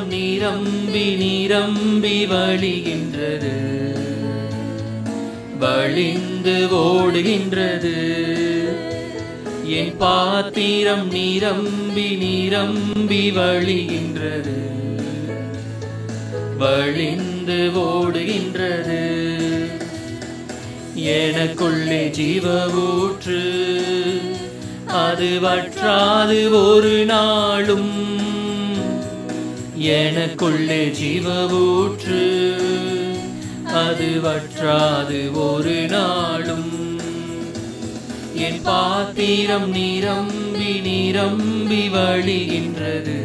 பாத்திரம் நிரம்பி நிரம்பி வழிகின்றது, வழிந்து ஓடுகின்றது. என் பாத்திரம் நிரம்பி நிரம்பி வழிகின்றது, வழிந்து ஓடுகின்றது. எனக்குள்ளே ஜீவ ஊற்று, அது வற்றாது ஒரு நாளும். எனக்குள்ளே ஜீவ ஊற்று, அது வற்றாது ஒரு நாளும். என் பாத்திரம் நிரம்பி நிரம்பி வழிகின்றது,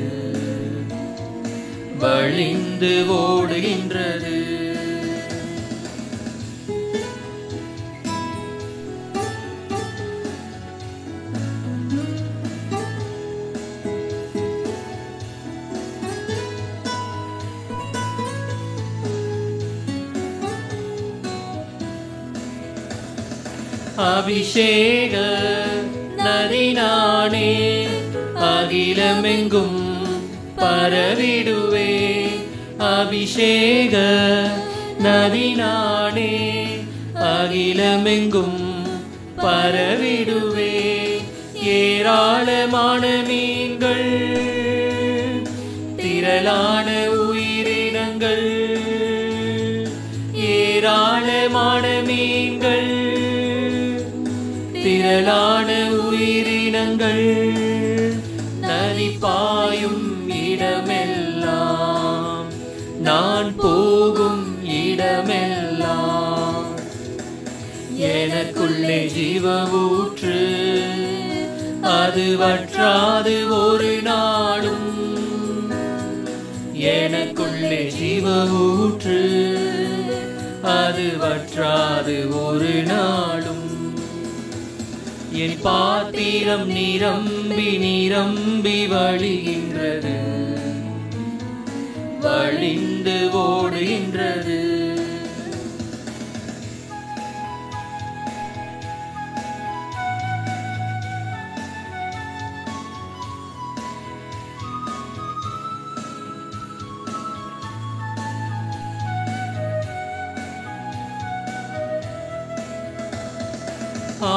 வழிந்து ஓடுகின்றது. அபிஷேக நதி நானே, அகிலமெங்கும் பரவிடுவே. அபிஷேக நதி நானே, அகிலமெங்கும் பரவிடுவே. ஏராளமான மீன்கள், திரளான உயிரினங்கள், ஏராளமான மீன்கள், திரளான உயிரினங்கள், நதி பாயும் இடமெல்லாம், நான் போகும் இடமெல்லாம். எனக்குள்ளே ஜீவ ஊற்று, அது வற்றாது ஒரு நாளும். எனக்குள்ளே ஜீவ ஊற்று, அது வற்றாது ஒரு நாளும். என் பாத்திரம் நிரம்பி நிரம்பி வழிகின்றது, வழிந்து ஓடுகின்றது.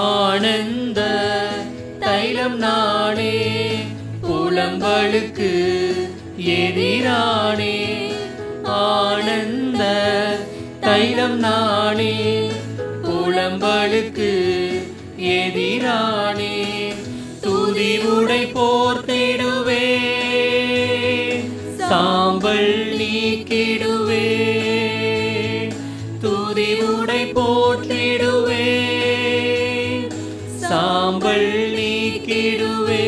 ஆனந்த தைலம் நானே, புலம்பலுக்கு எதிரானே. ஆனந்த தைலம் நானே, புலம்பலுக்கு எதிரானே. துதி உடை போர்த்திடுவே, சாம்பல் நீக்கிடுவே. துதி உடை போற்றிடுவே, சாம்பல் நீக்கிடுவே.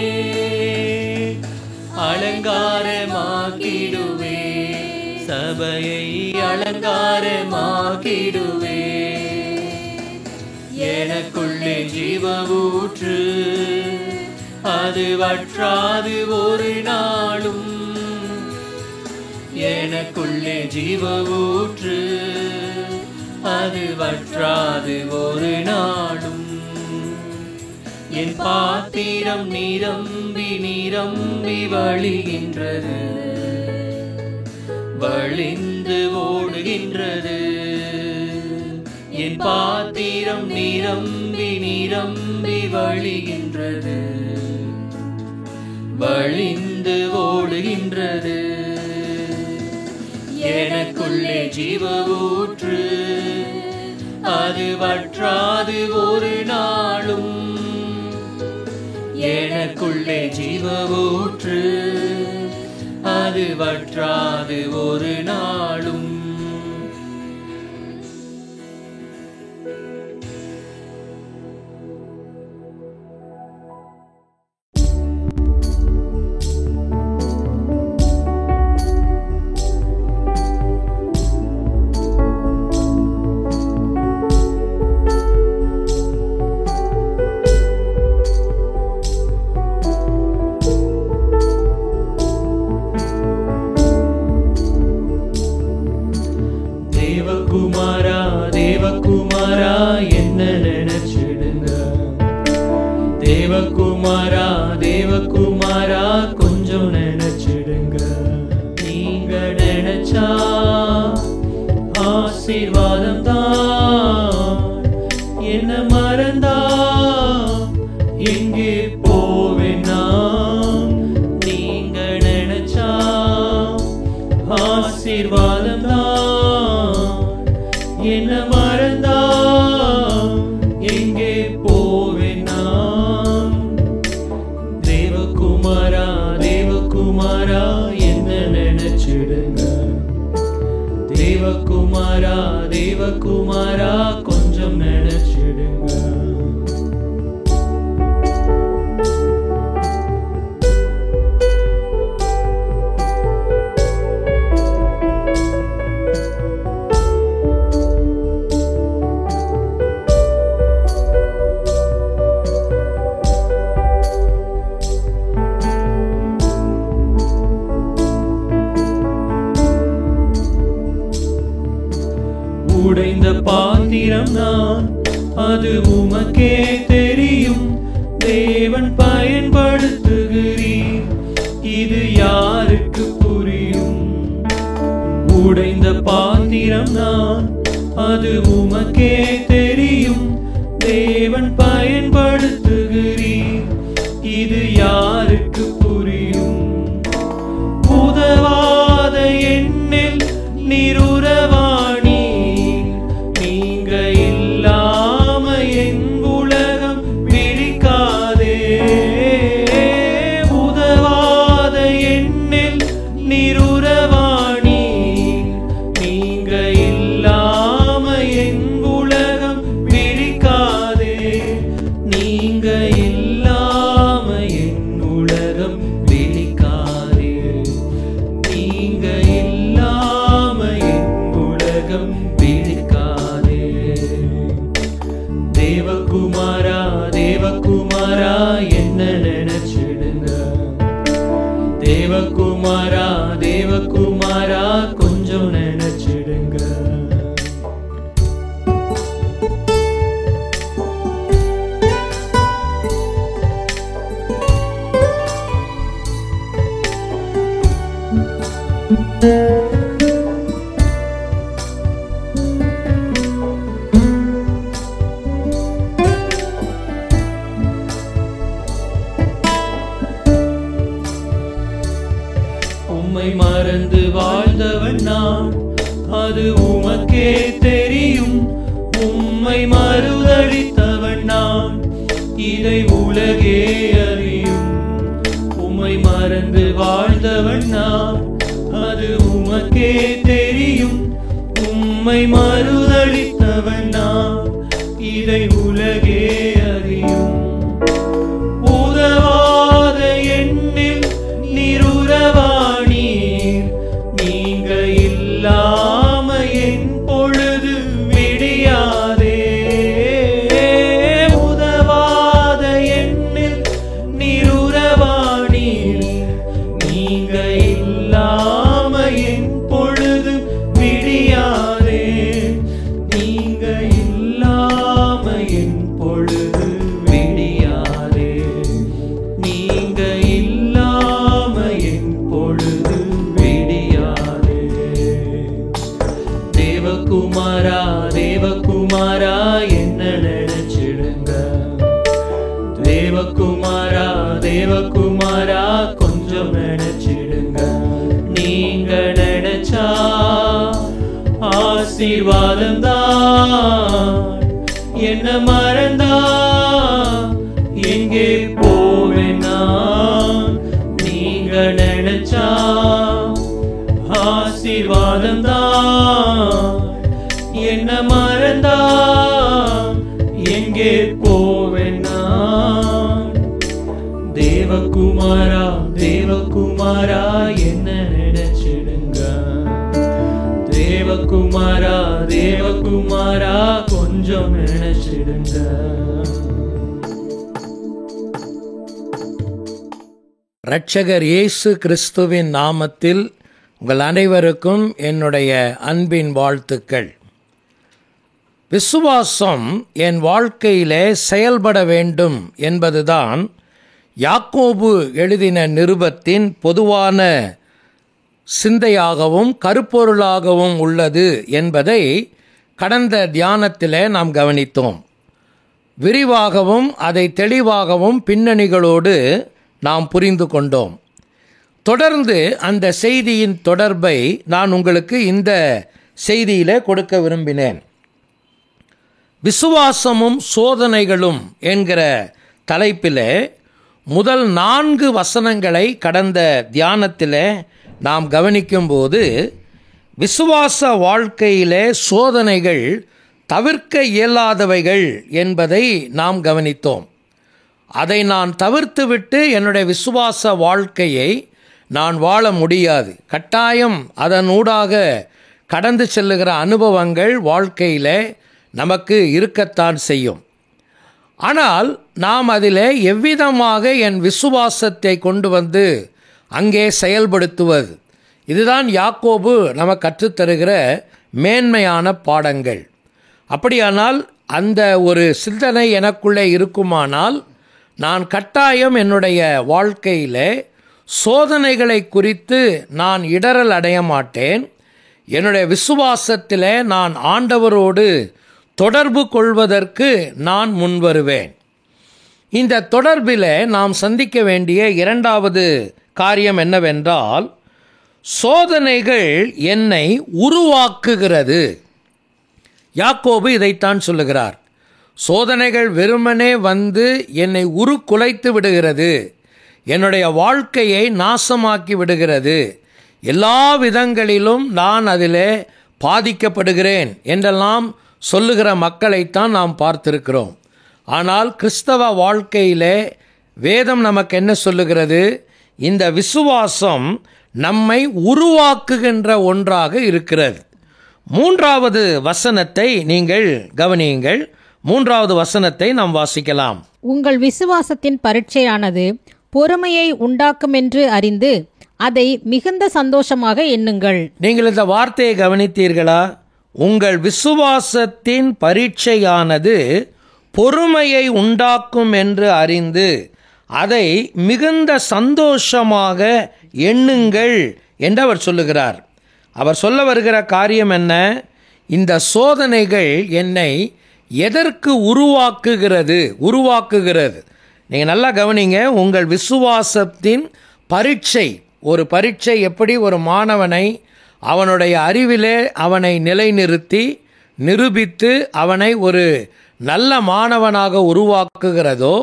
அலங்காரமாக்கிடுவே, சபையை அலங்காரமாக்கிடுவே. எனக்குள்ளே ஜீவ ஊற்று, அது வற்றாது ஒரு நாளும். எனக்குள்ளே ஜீவ ஊற்று, அது வற்றாது ஒரு நாளும். என் பாத்திரம் நிரம்பி நிரம்பி வழிகின்றது, வழிந்து ஓடுகின்றது. என் பாத்திரம் நிரம்பி நிரம்பி வழிகின்றது, வழிந்து ஓடுகின்றது. எனக்குள்ளே ஜீவ ஊற்று, அது வற்றாது ஒரு நாளும். எனக்குள்ளே ஜீவ ஊற்று, அது வற்றாது ஒரு நாளும். தேவகுமாரா தேவகுமாரா என்ன நினைச்சிடுங்க. தேவகுமாரா தேவகுமாரா கொஞ்சம் நினைச்சிடுங்க. நீங்க ஆசீர்வாதம் தான். என்ன மறந்தா எங்கே போவேன் நான்? நீங்க நினைச்சா ஆசீர்வாதம் தான். என்ன மறந்தா எங்கே போவேன் நான்? தேவகுமாரா தேவகுமாரா என்ன நினைச்சிடுங்க. தேவகுமாரா தேவகுமாரா கொஞ்சம் நினைச்சிடுங்க. உடைந்த பாத்திரம் நான், அது உமக்கே தெரியும். தேவன் பயன்படுத்துகிறீர், இது யாருக்கு புரியும்? உடைந்த பாத்திரம் நான், அது உமக்கே தெரியும். தேவன் பயன்படுத்துகிறீர், இது யாருக்கு புரியும்? உதவாத எண்ணில் நிருரவாணி, நீங்க இல்லாம என் உலகம் பிடிக்காதே. உதவாத எண்ணில் நிருரவாணி, நீங்க இல்லாம என் உலகம் பிடிக்காதே. நீங்க இல்லாம என் உலகம் பிடிக்காதே. நீங்க இல்லாம என் உலகம் பிடிக்காதே. தேவகுமாரா தேவகுமாரா என்ன நினைச்சிடுங்க. தேவகுமாரா தேவகுமாரா கொஞ்சம் நினைச்சிடுங்க. உம்மை மறந்து வாழ்ந்தவன் நான், அது உமக்கே தெரியும். உம்மை மறுதலித்தவன் நான், இதை உலகே அறியும். உம்மை மறந்து வாழ்ந்தவன் நான், அது உமக்கே தெரியும். உம்மை மறுதலித்தவன் நான், இதை உலகே அறியும். உதவாத எண்ணில் நிருரவானீர், நீங்க இல்லாம என் பொழுது விடியாதே. உதவாத எண்ணில் நிருரவானீர், நீங்க இல்லாம என் பொழுது விடியாதே. நீங்க இல்லாம என் பொழுது விடியாதே. நீங்க இல்லாம என் பொழுது விடியாதே. தேவகுமாரா தேவகுமாரா என்ன நினைச்சிடுங்க. தேவகுமாரா தேவகுமாரா கொஞ்சம் நினைச்சிடுங்க. நீங்க நினைச்சா ஆசீர்வாதம் தான். என்ன மறந்தா எங்கே போவேன் நான்? நீங்க நினைச்சா ஆசீர்வாதம் தான். என்ன மறந்தா எங்கே போவேன் நான்? தேவகுமாரா தேவகுமாரா என்ன நினைச்சிடுங்க. தேவகுமாரா தேவகுமாரா கொஞ்சம் நினைச்சிடுங்க. இரட்சகர் இயேசு கிறிஸ்துவின் நாமத்தில் உங்கள் அனைவருக்கும் என்னுடைய அன்பின் வாழ்த்துக்கள். விசுவாசம் என் வாழ்க்கையிலே செயல்பட வேண்டும் என்பதுதான் யாக்கோபு எழுதின நிருபத்தின் பொதுவான சிந்தையாகவும் கருப்பொருளாகவும் உள்ளது என்பதை கடந்த தியானத்திலே நாம் கவனித்தோம். விரிவாகவும் அதை தெளிவாகவும் பின்னணிகளோடு நாம் புரிந்து கொண்டோம். தொடர்ந்து அந்த செய்தியின் தொடர்பை நான் உங்களுக்கு இந்த செய்தியிலே கொடுக்க விரும்பினேன். விசுவாசமும் சோதனைகளும் என்கிற தலைப்பிலே முதல் 4 வசனங்களை கடந்த தியானத்திலே நாம் கவனிக்கும்போது விசுவாச வாழ்க்கையிலே சோதனைகள் தவிர்க்க இயலாதவைகள் என்பதை நாம் கவனித்தோம். அதை நான் தவிர்த்துவிட்டு என்னுடைய விசுவாச வாழ்க்கையை நான் வாழ முடியாது. கட்டாயம் அதனூடாக கடந்து செல்லுகிற அனுபவங்கள் வாழ்க்கையிலே நமக்கு இருக்கத்தான் செய்யும். ஆனால் நாம் அதில் எவ்விதமாக என் விசுவாசத்தை கொண்டு வந்து அங்கே செயல்படுத்துவது, இதுதான் யாக்கோபு நமக்கு கற்றுத்தருகிற மேன்மையான பாடங்கள். அப்படியானால் அந்த ஒரு சிந்தனை எனக்குள்ளே இருக்குமானால் நான் கட்டாயம் என்னுடைய வாழ்க்கையில் சோதனைகளை குறித்து நான் இடறல் அடைய மாட்டேன். என்னுடைய விசுவாசத்தில் நான் ஆண்டவரோடு தொடர்பு கொள்வதற்கு நான் முன்வருவேன். இந்த தொடர்பில் நாம் சந்திக்க வேண்டிய 2வது காரியம் என்னவென்றால், சோதனைகள் என்னை உருவாக்குகிறது. யாக்கோபு இதைத்தான் சொல்லுகிறார். சோதனைகள் வெறுமனே வந்து என்னை உருக்குலைத்து விடுகிறது, என்னுடைய வாழ்க்கையை நாசமாக்கி விடுகிறது, எல்லா விதங்களிலும் நான் அதிலே பாதிக்கப்படுகிறேன் என்றெல்லாம் சொல்லுகிற மக்களைத்தான் நாம் பார்த்திருக்கிறோம். ஆனால் கிறிஸ்தவ வாழ்க்கையிலே வேதம் நமக்கு என்ன சொல்லுகிறது? இந்த விசுவாசம் நம்மை உருவாக்குகின்ற ஒன்றாக இருக்கிறது. 3வது வசனத்தை நீங்கள் கவனியுங்கள். 3வது வசனத்தை நாம் வாசிக்கலாம். உங்கள் விசுவாசத்தின் பரீட்சையானது பொறுமையை உண்டாக்கும் என்று அறிந்து அதை மிகுந்த சந்தோஷமாக எண்ணுங்கள். நீங்கள் இந்த வார்த்தையை கவனித்தீர்களா? உங்கள் விசுவாசத்தின் பரீட்சையானது பொறுமையை உண்டாக்கும் என்று அறிந்து அதை மிகுந்த சந்தோஷமாக எண்ணுங்கள் என்று அவர் சொல்லுகிறார். அவர் சொல்ல வருகிற காரியம் என்ன? இந்த சோதனைகள் என்னை எதற்கு உருவாக்குகிறது? நீங்கள் நல்லா கவனிங்க. உங்கள் விசுவாசத்தின் பரீட்சை, ஒரு பரீட்சை எப்படி ஒரு மாணவனை அவனுடைய அறிவிலே அவனை நிலைநிறுத்தி நிரூபித்து அவனை ஒரு நல்ல மாணவனாக உருவாக்குகிறதோ,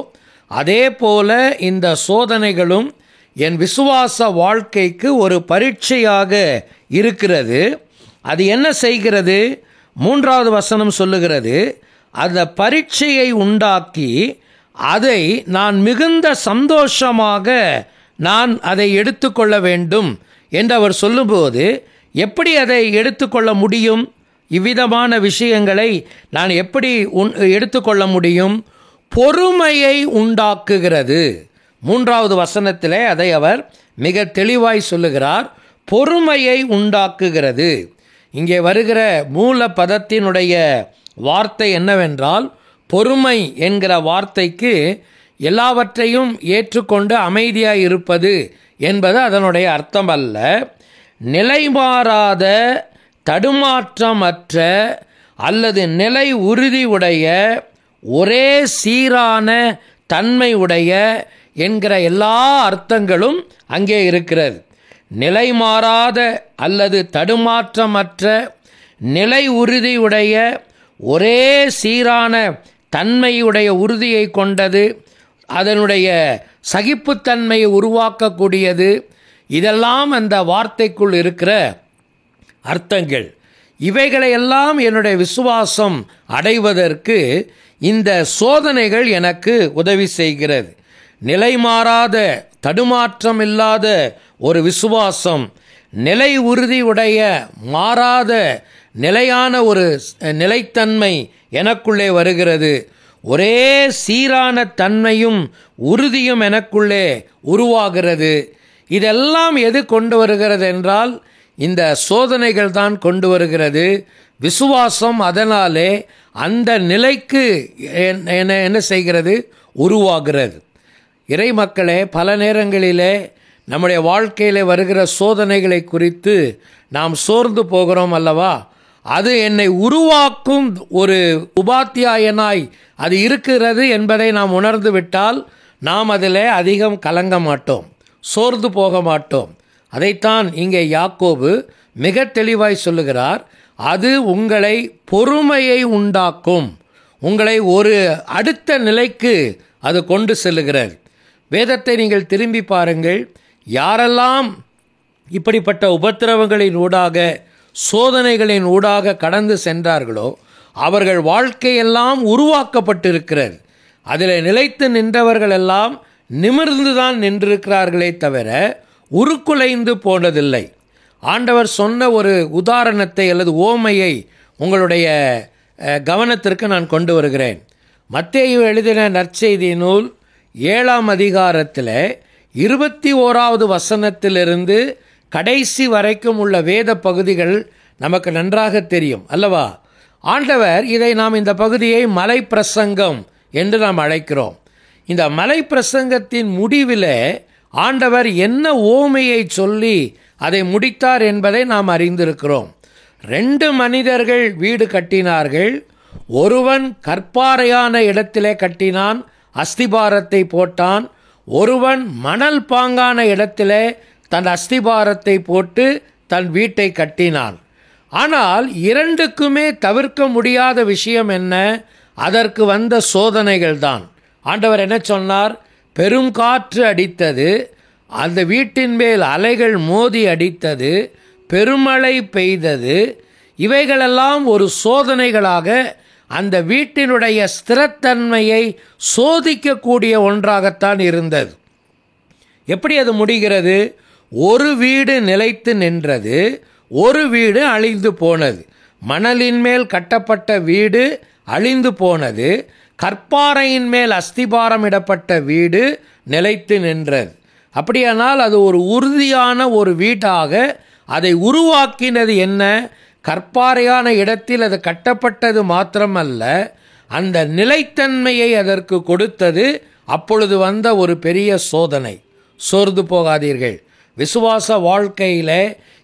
அதே போல இந்த சோதனைகளும் என் விசுவாச வாழ்க்கைக்கு ஒரு பரீட்சையாக இருக்கிறது. அது என்ன செய்கிறது? 3வது வசனம் சொல்லுகிறது, அந்த பரீட்சையை உண்டாக்கி அதை நான் மிகுந்த சந்தோஷமாக நான் அதை எடுத்துக்கொள்ள வேண்டும் என்று அவர் சொல்லும்போது, எப்படி அதை எடுத்துக்கொள்ள முடியும்? இவ்விதமான விஷயங்களை நான் எப்படி எடுத்துக்கொள்ள முடியும்? பொறுமையை உண்டாக்குகிறது. 3வது வசனத்திலே அதை அவர் மிக தெளிவாய் சொல்லுகிறார். பொறுமையை உண்டாக்குகிறது. இங்கே வருகிற மூல பதத்தினுடைய வார்த்தை என்னவென்றால், பொறுமை என்கிற வார்த்தைக்கு எல்லாவற்றையும் ஏற்றுக்கொண்டு அமைதியாய் இருப்பது என்பது அதனுடைய அர்த்தம் அல்ல. நிலைமாறாத, தடுமாற்றமற்ற அல்லது நிலை உறுதி உடைய, ஒரே சீரான தன்மை உடைய என்கிற எல்லா அர்த்தங்களும் அங்கே இருக்கிறது. நிலைமாறாத அல்லது தடுமாற்றமற்ற, நிலை உறுதியுடைய, ஒரே சீரான தன்மையுடைய உறுதியை கொண்டது, அதனுடைய சகிப்புத்தன்மையை உருவாக்கக்கூடியது, இதெல்லாம் அந்த வார்த்தைக்குள் இருக்கிற அர்த்தங்கள். இவைகளையெல்லாம் என்னுடைய விசுவாசம் அடைவதற்கு இந்த சோதனைகள் எனக்கு உதவி செய்கிறது. நிலைமாறாத, தடுமாற்றம் இல்லாத ஒரு விசுவாசம், நிலை உறுதியுடைய, மாறாத நிலையான ஒரு நிலைத்தன்மை எனக்குள்ளே வருகிறது. ஒரே சீரான தன்மையும் உறுதியும் எனக்குள்ளே உருவாகிறது. இதெல்லாம் எது கொண்டு வருகிறது என்றால், இந்த சோதனைகள் தான் கொண்டு வருகிறது. விசுவாசம் அதனாலே அந்த நிலைக்கு என்ன செய்கிறது? உருவாகிறது. இறை மக்களே, பல நேரங்களிலே நம்முடைய வாழ்க்கையில் வருகிற சோதனைகளை குறித்து நாம் சோர்ந்து போகிறோம் அல்லவா? அது என்னை உருவாக்கும் ஒரு உபாத்தியாயனாய் அது இருக்கிறது என்பதை நாம் உணர்ந்து விட்டால் நாம் அதில் அதிகம் கலங்க மாட்டோம், சோர்ந்து போக மாட்டோம். அதைத்தான் இங்கே யாக்கோபு மிக தெளிவாய் சொல்லுகிறார். அது உங்களை பொறுமையை உண்டாக்கும், உங்களை ஒரு அடுத்த நிலைக்கு அது கொண்டு செல்லுகிறது. வேதத்தை நீங்கள் திரும்பி பாருங்கள். யாரெல்லாம் இப்படிப்பட்ட உபத்திரவங்களின் ஊடாக, சோதனைகளின் ஊடாக கடந்து சென்றார்களோ அவர்கள் வாழ்க்கையெல்லாம் உருவாக்கப்பட்டிருக்கிறது. அதில் நிலைத்து நின்றவர்கள் எல்லாம் நிமிர்ந்துதான் நின்றிருக்கிறார்களே தவிர உருக்குலைந்து போனதில்லை. ஆண்டவர் சொன்ன ஒரு உதாரணத்தை அல்லது ஓமையை உங்களுடைய கவனத்திற்கு நான் கொண்டு வருகிறேன். மத்தேயு எழுதின நற்செய்தி நூல் 7ஆம் அதிகாரத்தில் 21வது வசனத்திலிருந்து கடைசி வரைக்கும் உள்ள வேத பகுதிகள் நமக்கு நன்றாக தெரியும் அல்லவா? ஆண்டவர் இதை நாம் இந்த பகுதியை மலை பிரசங்கம் என்று நாம் அழைக்கிறோம். இந்த மலை பிரசங்கத்தின் முடிவில் ஆண்டவர் என்ன ஓமையை சொல்லி அதை முடித்தார் என்பதை நாம் அறிந்திருக்கிறோம். 2 மனிதர்கள் வீடு கட்டினார்கள். ஒருவன் கற்பாறையான இடத்திலே கட்டினான், அஸ்திபாரத்தை போட்டான். ஒருவன் மணல் பாங்கான இடத்திலே தன் அஸ்திபாரத்தை போட்டு தன் வீட்டை கட்டினான். ஆனால் 2க்குமே தவிர்க்க முடியாத விஷயம் என்ன? அதற்கு வந்த சோதனைகள் தான். ஆண்டவர் என்ன சொன்னார்? பெரும் காற்று அடித்தது, அந்த வீட்டின் மேல் அலைகள் மோதி அடித்தது, பெருமழை பெய்தது. இவைகளெல்லாம் ஒரு சோதனைகளாக அந்த வீட்டினுடைய ஸ்திரத்தன்மையை சோதிக்கக்கூடிய ஒன்றாகத்தான் இருந்தது. எப்படி அது முடிகிறது? ஒரு வீடு நிலைத்து நின்றது, ஒரு வீடு அழிந்து போனது. மணலின் மேல் கட்டப்பட்ட வீடு அழிந்து போனது, கற்பாறையின் மேல் அஸ்திபாரம் இடப்பட்ட வீடு நிலைத்து நின்றது. அப்படியானால் அது ஒரு உறுதியான ஒரு வீட்டாக அதை உருவாக்கினது என்ன? கற்பாறையான இடத்தில் அது கட்டப்பட்டது மாத்திரமல்ல, அந்த நிலைத்தன்மையை அதற்கு கொடுத்தது. அப்பொழுது வந்த ஒரு பெரிய சோதனை. சோர்ந்து போகாதீர்கள். விசுவாச வாழ்க்கையில்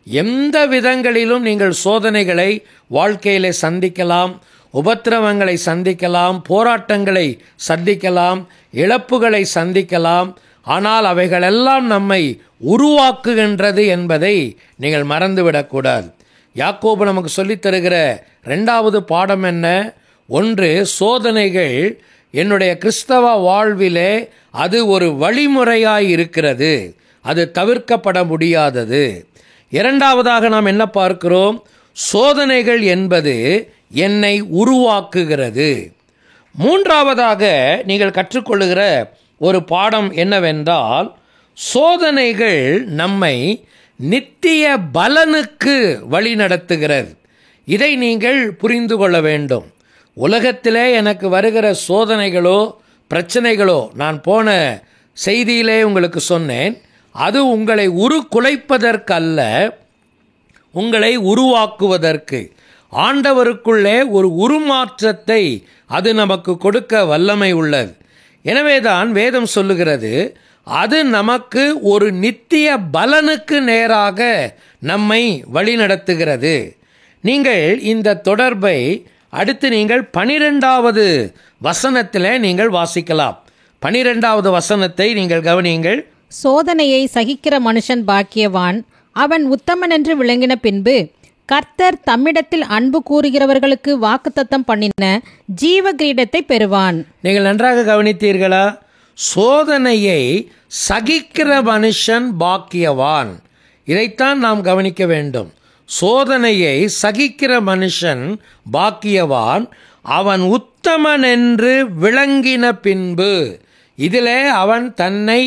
எந்த விதங்களிலும் நீங்கள் சோதனைகளை வாழ்க்கையில் சந்திக்கலாம், உபத்திரவங்களை சந்திக்கலாம், போராட்டங்களை சந்திக்கலாம், இழப்புகளை சந்திக்கலாம். ஆனால் அவைகளெல்லாம் நம்மை உருவாக்குகின்றது என்பதை நீங்கள் மறந்துவிடக்கூடாது. யாக்கோபு நமக்கு சொல்லித் தருகிற 2வது பாடம் என்ன? 1, சோதனைகள் என்னுடைய கிறிஸ்தவ வாழ்விலே அது ஒரு வழிமுறையாய் இருக்கிறது, அது தவிர்க்கப்பட முடியாதது. 2வதாக நாம் என்ன பார்க்கிறோம்? சோதனைகள் என்பது என்னை உருவாக்குகிறது. 3வதாக நீங்கள் கற்றுக்கொள்ளுகிற ஒரு பாடம் என்னவென்றால், சோதனைகள் நம்மை நித்திய பலனுக்கு வழி நடத்துகிறது. இதை நீங்கள் புரிந்து கொள்ள வேண்டும். உலகத்திலே எனக்கு வருகிற சோதனைகளோ பிரச்சனைகளோ, நான் போன செய்தியிலே உங்களுக்கு சொன்னேன், அது உங்களை உருக்குலைப்பதற்கல்ல, உங்களை உருவாக்குவதற்கு, ஆண்டவருக்குள்ளே ஒரு உருமாற்றத்தை அது நமக்கு கொடுக்க வல்லமை உள்ளது. எனவேதான் வேதம் சொல்லுகிறது, அது நமக்கு ஒரு நித்திய பலனுக்கு நேராக நம்மை வழிநடத்துகிறது. நீங்கள் இந்த தொடர்பை அடுத்து நீங்கள் 12வது வசனத்தில் நீங்கள் வாசிக்கலாம். 12வது வசனத்தை நீங்கள் கவனியுங்கள். சோதனையை சகிக்கிற மனுஷன் பாக்கியவான், அவன் உத்தமன் என்று விளங்கின பின்பு கர்த்தர் தம்மிடத்தில் அன்பு கூறுகிறவர்களுக்கு வாக்குத்தத்தம் பண்ணின ஜீவ கிரீடத்தை பெறுவான். நீங்கள் நன்றாக கவனித்தீர்களா? சோதனையை சகிக்கிற மனுஷன் பாக்கியவான். இதைத்தான் நாம் கவனிக்க வேண்டும். சோதனையை சகிக்கிற மனுஷன் பாக்கியவான், அவன் உத்தமன் என்று விளங்கின பின்பு. இதிலே அவன் தன்னை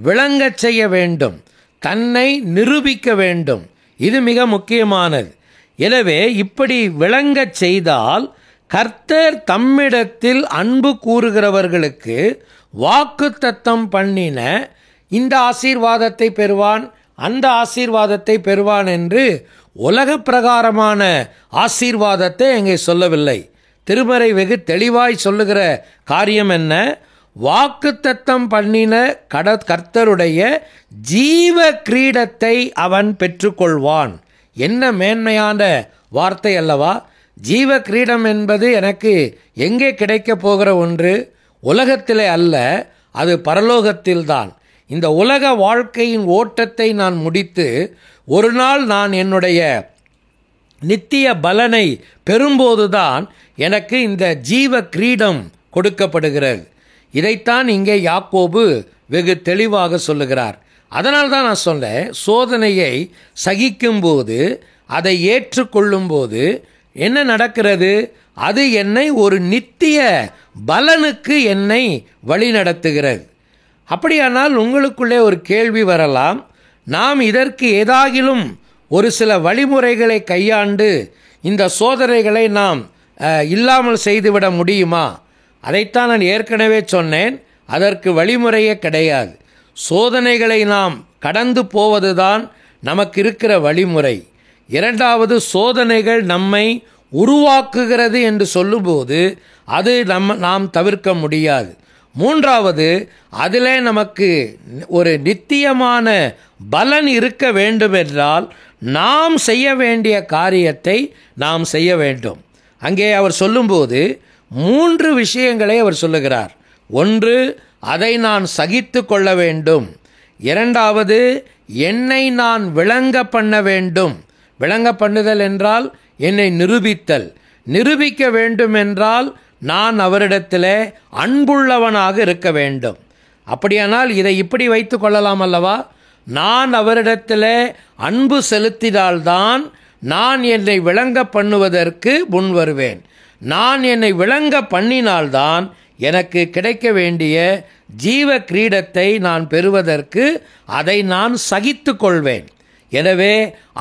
விளங்கச் செய்ய வேண்டும், தன்னை நிரூபிக்க வேண்டும். இது மிக முக்கியமானது. எனவே இப்படி விளங்கச் செய்தால் கர்த்தர் தம்மிடத்தில் அன்பு கூறுகிறவர்களுக்கு வாக்குத்தத்தம் பண்ணின இந்த ஆசீர்வாதத்தை பெறுவான், அந்த ஆசீர்வாதத்தை பெறுவான் என்று உலக பிரகாரமான ஆசீர்வாதத்தை அங்கே சொல்லவில்லை. திருமறை வெகு தெளிவாய் சொல்லுகிற காரியம் என்ன? வாக்குத்தத்தம் பண்ணின கர்த்தருடைய ஜீவ கிரீடத்தை அவன் பெற்றுக்கொள்வான். என்ன மேன்மையான வார்த்தை அல்லவா! ஜீவ கிரீடம் என்பது எனக்கு எங்கே கிடைக்கப் போகிற ஒன்று? உலகத்திலே அல்ல, அது பரலோகத்தில்தான். இந்த உலக வாழ்க்கையின் ஓட்டத்தை நான் முடித்து ஒரு நாள் நான் என்னுடைய நித்திய பலனை பெறும்போதுதான் எனக்கு இந்த ஜீவ கிரீடம் கொடுக்கப்படுகிறது. இதைத்தான் இங்கே யாக்கோபு வெகு தெளிவாக சொல்லுகிறார். அதனால் தான் நான் சொன்னேன், சோதனையை சகிக்கும்போது, அதை ஏற்றுக்கொள்ளும்போது என்ன நடக்கிறது? அது என்னை ஒரு நித்திய பலனுக்கு என்னை வழி நடத்துகிறது. அப்படியானால் உங்களுக்குள்ளே ஒரு கேள்வி வரலாம், நாம் இதற்கு ஏதாகிலும் ஒரு சில வழிமுறைகளை கையாண்டு இந்த சோதனைகளை நாம் இல்லாமல் செய்துவிட முடியுமா? அதைத்தான் நான் ஏற்கனவே சொன்னேன், அதற்கு வழிமுறையே கிடையாது. சோதனைகளை நாம் கடந்து போவதுதான் நமக்கு இருக்கிற வழிமுறை. இரண்டாவது, சோதனைகள் நம்மை உருவாக்குகிறது என்று சொல்லும்போது அது நாம் தவிர்க்க முடியாது. மூன்றாவது, அதிலே நமக்கு ஒரு நித்தியமான பலன் இருக்க வேண்டுமென்றால் நாம் செய்ய வேண்டிய காரியத்தை நாம் செய்ய வேண்டும். அங்கே அவர் சொல்லும்போது 3 விஷயங்களை அவர் சொல்லுகிறார். ஒன்று, அதை நான் சகித்து கொள்ள வேண்டும். இரண்டாவது, என்னை நான் விளங்க பண்ண வேண்டும். விளங்க பண்ணுதல் என்றால் என்னை நிரூபித்தல். நிரூபிக்க வேண்டும் என்றால் நான் அவரிடத்தில் அன்புள்ளவனாக இருக்க வேண்டும். அப்படியானால் இதை இப்படி வைத்து கொள்ளலாம் அல்லவா? நான் அவரிடத்தில் அன்பு செலுத்தினால்தான் நான் என்னை விளங்க பண்ணுவதற்கு முன் வருவேன். நான் என்னை விளங்க பண்ணினால்தான் எனக்கு கிடைக்க வேண்டிய ஜீவ கிரீடத்தை நான் பெறுவதற்கு அதை நான் சகித்து கொள்வேன். எனவே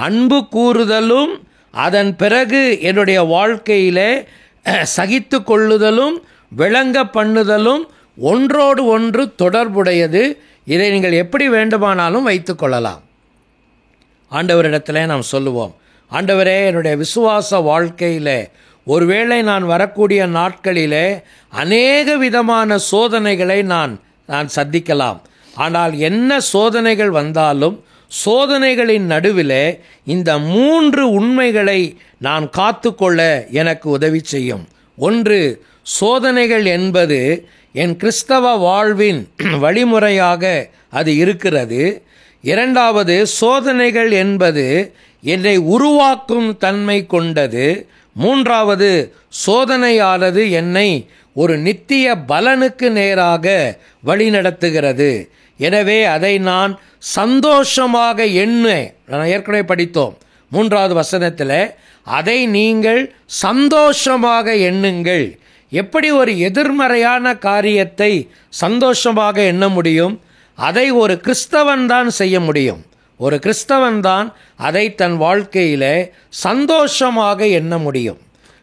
அன்பு கூறுதலும் அதன் பிறகு என்னுடைய வாழ்க்கையிலே சகித்து கொள்ளுதலும் விளங்க பண்ணுதலும் ஒன்றோடு ஒன்று தொடர்புடையது. இதை நீங்கள் எப்படி வேண்டுமானாலும் வைத்து கொள்ளலாம். ஆண்டவரிடத்தில் நாம் சொல்லுவோம், ஆண்டவரே, என்னுடைய விசுவாச வாழ்க்கையில் ஒருவேளை நான் வரக்கூடிய நாட்களிலே அநேக விதமான சோதனைகளை நான் சந்திக்கலாம். ஆனால் என்ன சோதனைகள் வந்தாலும் சோதனைகளின் நடுவிலே இந்த 3 உண்மைகளை நான் காத்துக்கொள்ள எனக்கு உதவி செய்யும். ஒன்று, சோதனைகள் என்பது என் கிறிஸ்தவ வாழ்வின் வழிமுறையாக அது இருக்கிறது. இரண்டாவது, சோதனைகள் என்பது என்னை உருவாக்கும் தன்மை கொண்டது. மூன்றாவது, சோதனையானது என்னை ஒரு நித்திய பலனுக்கு நேராக வழிநடத்துகிறது. எனவே அதை நான் சந்தோஷமாக நான் ஏற்கனவே படித்தோம் 3வது வசனத்தில், அதை நீங்கள் சந்தோஷமாக எண்ணுங்கள். எப்படி ஒரு எதிர்மறையான காரியத்தை சந்தோஷமாக எண்ண முடியும்? அதை ஒரு கிறிஸ்தவன் தான் செய்ய முடியும். ஒரு கிறிஸ்தவன் தான் அதை தன் வாழ்க்கையில் சந்தோஷமாக எண்ண முடியும்.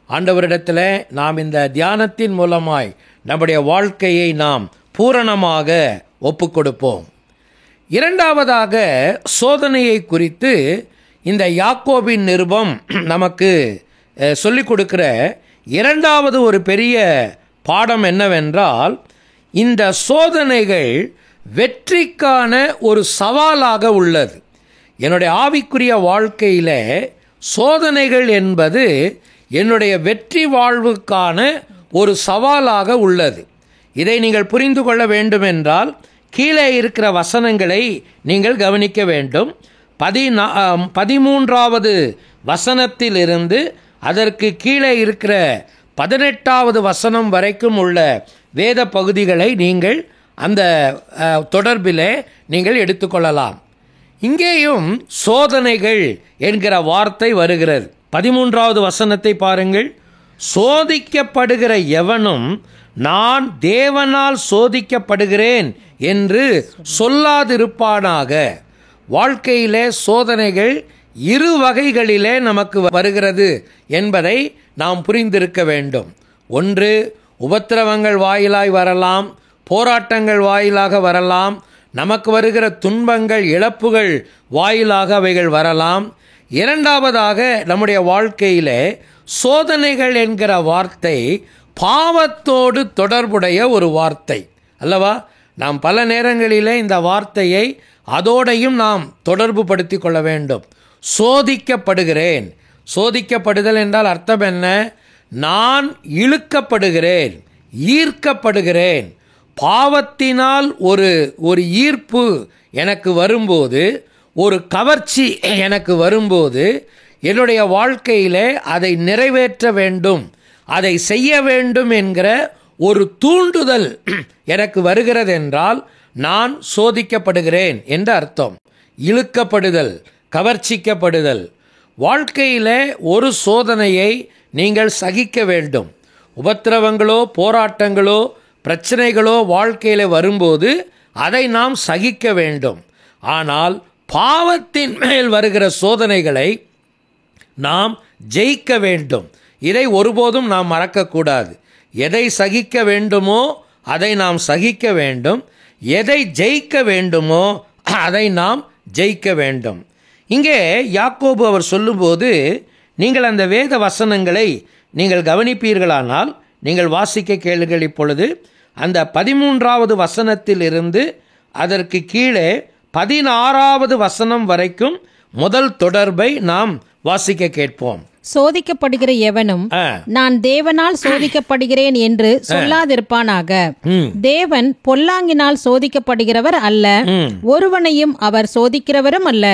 ஆண்டவரிடத்தில் நாம் இந்த தியானத்தின் மூலமாய் நம்முடைய வாழ்க்கையை நாம் பூரணமாக ஒப்பு கொடுப்போம். இரண்டாவதாக, சோதனையை குறித்து இந்த யாக்கோபின் நிருபம் நமக்கு சொல்லிக் கொடுக்கிற இரண்டாவது ஒரு பெரிய பாடம் என்னவென்றால், இந்த சோதனைகள் வெற்றிக்கான ஒரு சவாலாக உள்ளது. என்னுடைய ஆவிக்குரிய வாழ்க்கையில் சோதனைகள் என்பது என்னுடைய வெற்றி வாழ்வுக்கான ஒரு சவாலாக உள்ளது. இதை நீங்கள் புரிந்து கொள்ள வேண்டுமென்றால் கீழே இருக்கிற வசனங்களை நீங்கள் கவனிக்க வேண்டும். 13வது வசனத்திலிருந்து அதற்கு கீழே இருக்கிற 18வது வசனம் வரைக்கும் உள்ள வேத பகுதிகளை நீங்கள் அந்த தொடர்பில் நீங்கள் எடுத்துக்கொள்ளலாம். இங்கேயும் சோதனைகள் என்கிற வார்த்தை வருகிறது. 13வது வசனத்தை பாருங்கள். சோதிக்கப்படுகிற எவனும் நான் தேவனால் சோதிக்கப்படுகிறேன் என்று சொல்லாதிருப்பானாக. வாழ்க்கையிலே சோதனைகள் 2 வகைகளிலே நமக்கு வருகிறது என்பதை நாம் புரிந்திருக்க வேண்டும். ஒன்று, உபத்திரவங்கள் வாயிலாய் வரலாம், போராட்டங்கள் வாயிலாக வரலாம், நமக்கு வருகிற துன்பங்கள் இழப்புகள் வாயிலாக அவைகள் வரலாம். இரண்டாவதாக, நம்முடைய வாழ்க்கையிலே சோதனைகள் என்கிற வார்த்தை பாவத்தோடு தொடர்புடைய ஒரு வார்த்தை அல்லவா? நாம் பல நேரங்களிலே இந்த வார்த்தையை அதோடையும் நாம் தொடர்பு படுத்தி கொள்ள வேண்டும். சோதிக்கப்படுகிறேன். சோதிக்கப்படுதல் என்றால் அர்த்தம் என்ன? நான் இழுக்கப்படுகிறேன், ஈர்க்கப்படுகிறேன். பாவத்தினால் ஒரு ஈர்ப்பு எனக்கு வரும்போது, ஒரு கவர்ச்சி எனக்கு வரும்போது, என்னுடைய வாழ்க்கையிலே அதை நிறைவேற்ற வேண்டும், அதை செய்ய வேண்டும் என்கிற ஒரு தூண்டுதல் எனக்கு வருகிறது என்றால் நான் சோதிக்கப்படுகிறேன் என்று அர்த்தம். இழுக்கப்படுதல், கவர்ச்சிக்கப்படுதல். வாழ்க்கையிலே ஒரு சோதனையை நீங்கள் சகிக்க வேண்டும். உபத்திரவங்களோ போராட்டங்களோ பிரச்சனைகளோ வாழ்க்கையில் வரும்போது அதை நாம் சகிக்க வேண்டும். ஆனால் பாவத்தின் மேல் வருகிற சோதனைகளை நாம் ஜெயிக்க வேண்டும். இதை ஒருபோதும் நாம் மறக்கக்கூடாது. எதை சகிக்க வேண்டுமோ அதை நாம் சகிக்க வேண்டும், எதை ஜெயிக்க வேண்டுமோ அதை நாம் ஜெயிக்க வேண்டும். இங்கே யாக்கோபு அவர் சொல்லும்போது நீங்கள் அந்த வேத வசனங்களை நீங்கள் கவனிப்பீர்களானால், நீங்கள் வாசிக்க கேளுங்கள். இப்பொழுது அந்த 13வது வசனத்திலிருந்து அதற்கு கீழே 16வது வசனம் வரைக்கும் முதல் தொடர்பை நாம் வாசிக்க கேட்போம். சோதிக்கப்படுகிற எவனும் நான் தேவனால் சோதிக்கப்படுகிறேன் என்று சொல்லாதிருப்பானாக. தேவன் பொல்லாங்கினால் சோதிக்கப்படுகிறவர் அல்ல, ஒருவனையும் அவர் சோதிக்கிறவரும் அல்ல.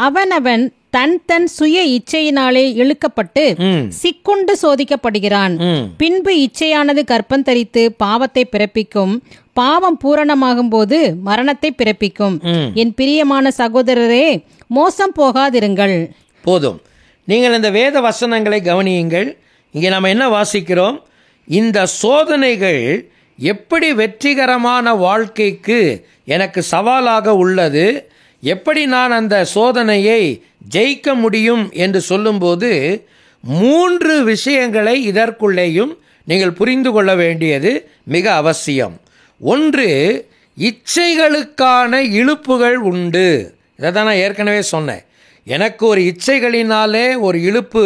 அவனவன் தன் தன் சுய இச்சையினாலே இழுக்கப்பட்டு சிக்குண்டு சோதிக்கப்படுகிறான். பின்பு இச்சையானது கர்ப்பம் தரித்து பாவத்தை பிறப்பிக்கும், பாவம் பூரணமாகும் போது மரணத்தை பிறப்பிக்கும். என் பிரியமான சகோதரரே, மோசம் போகாதிருங்கள். போதும். நீங்கள் இந்த வேத வசனங்களை கவனியுங்கள். இங்கே நம்ம என்ன வாசிக்கிறோம்? இந்த சோதனைகள் எப்படி வெற்றிகரமான வாழ்க்கைக்கு எனக்கு சவாலாக உள்ளது, எப்படி நான் அந்த சோதனையை ஜெயிக்க முடியும் என்று சொல்லும்போது 3 விஷயங்களை இதற்குள்ளேயும் நீங்கள் புரிந்து கொள்ள வேண்டியது மிக அவசியம். ஒன்று, இச்சைகளுக்கான இழுப்புகள் உண்டு. இதை தான் நான் ஏற்கனவே சொன்னேன். எனக்கு ஒரு இச்சைகளினாலே ஒரு இழுப்பு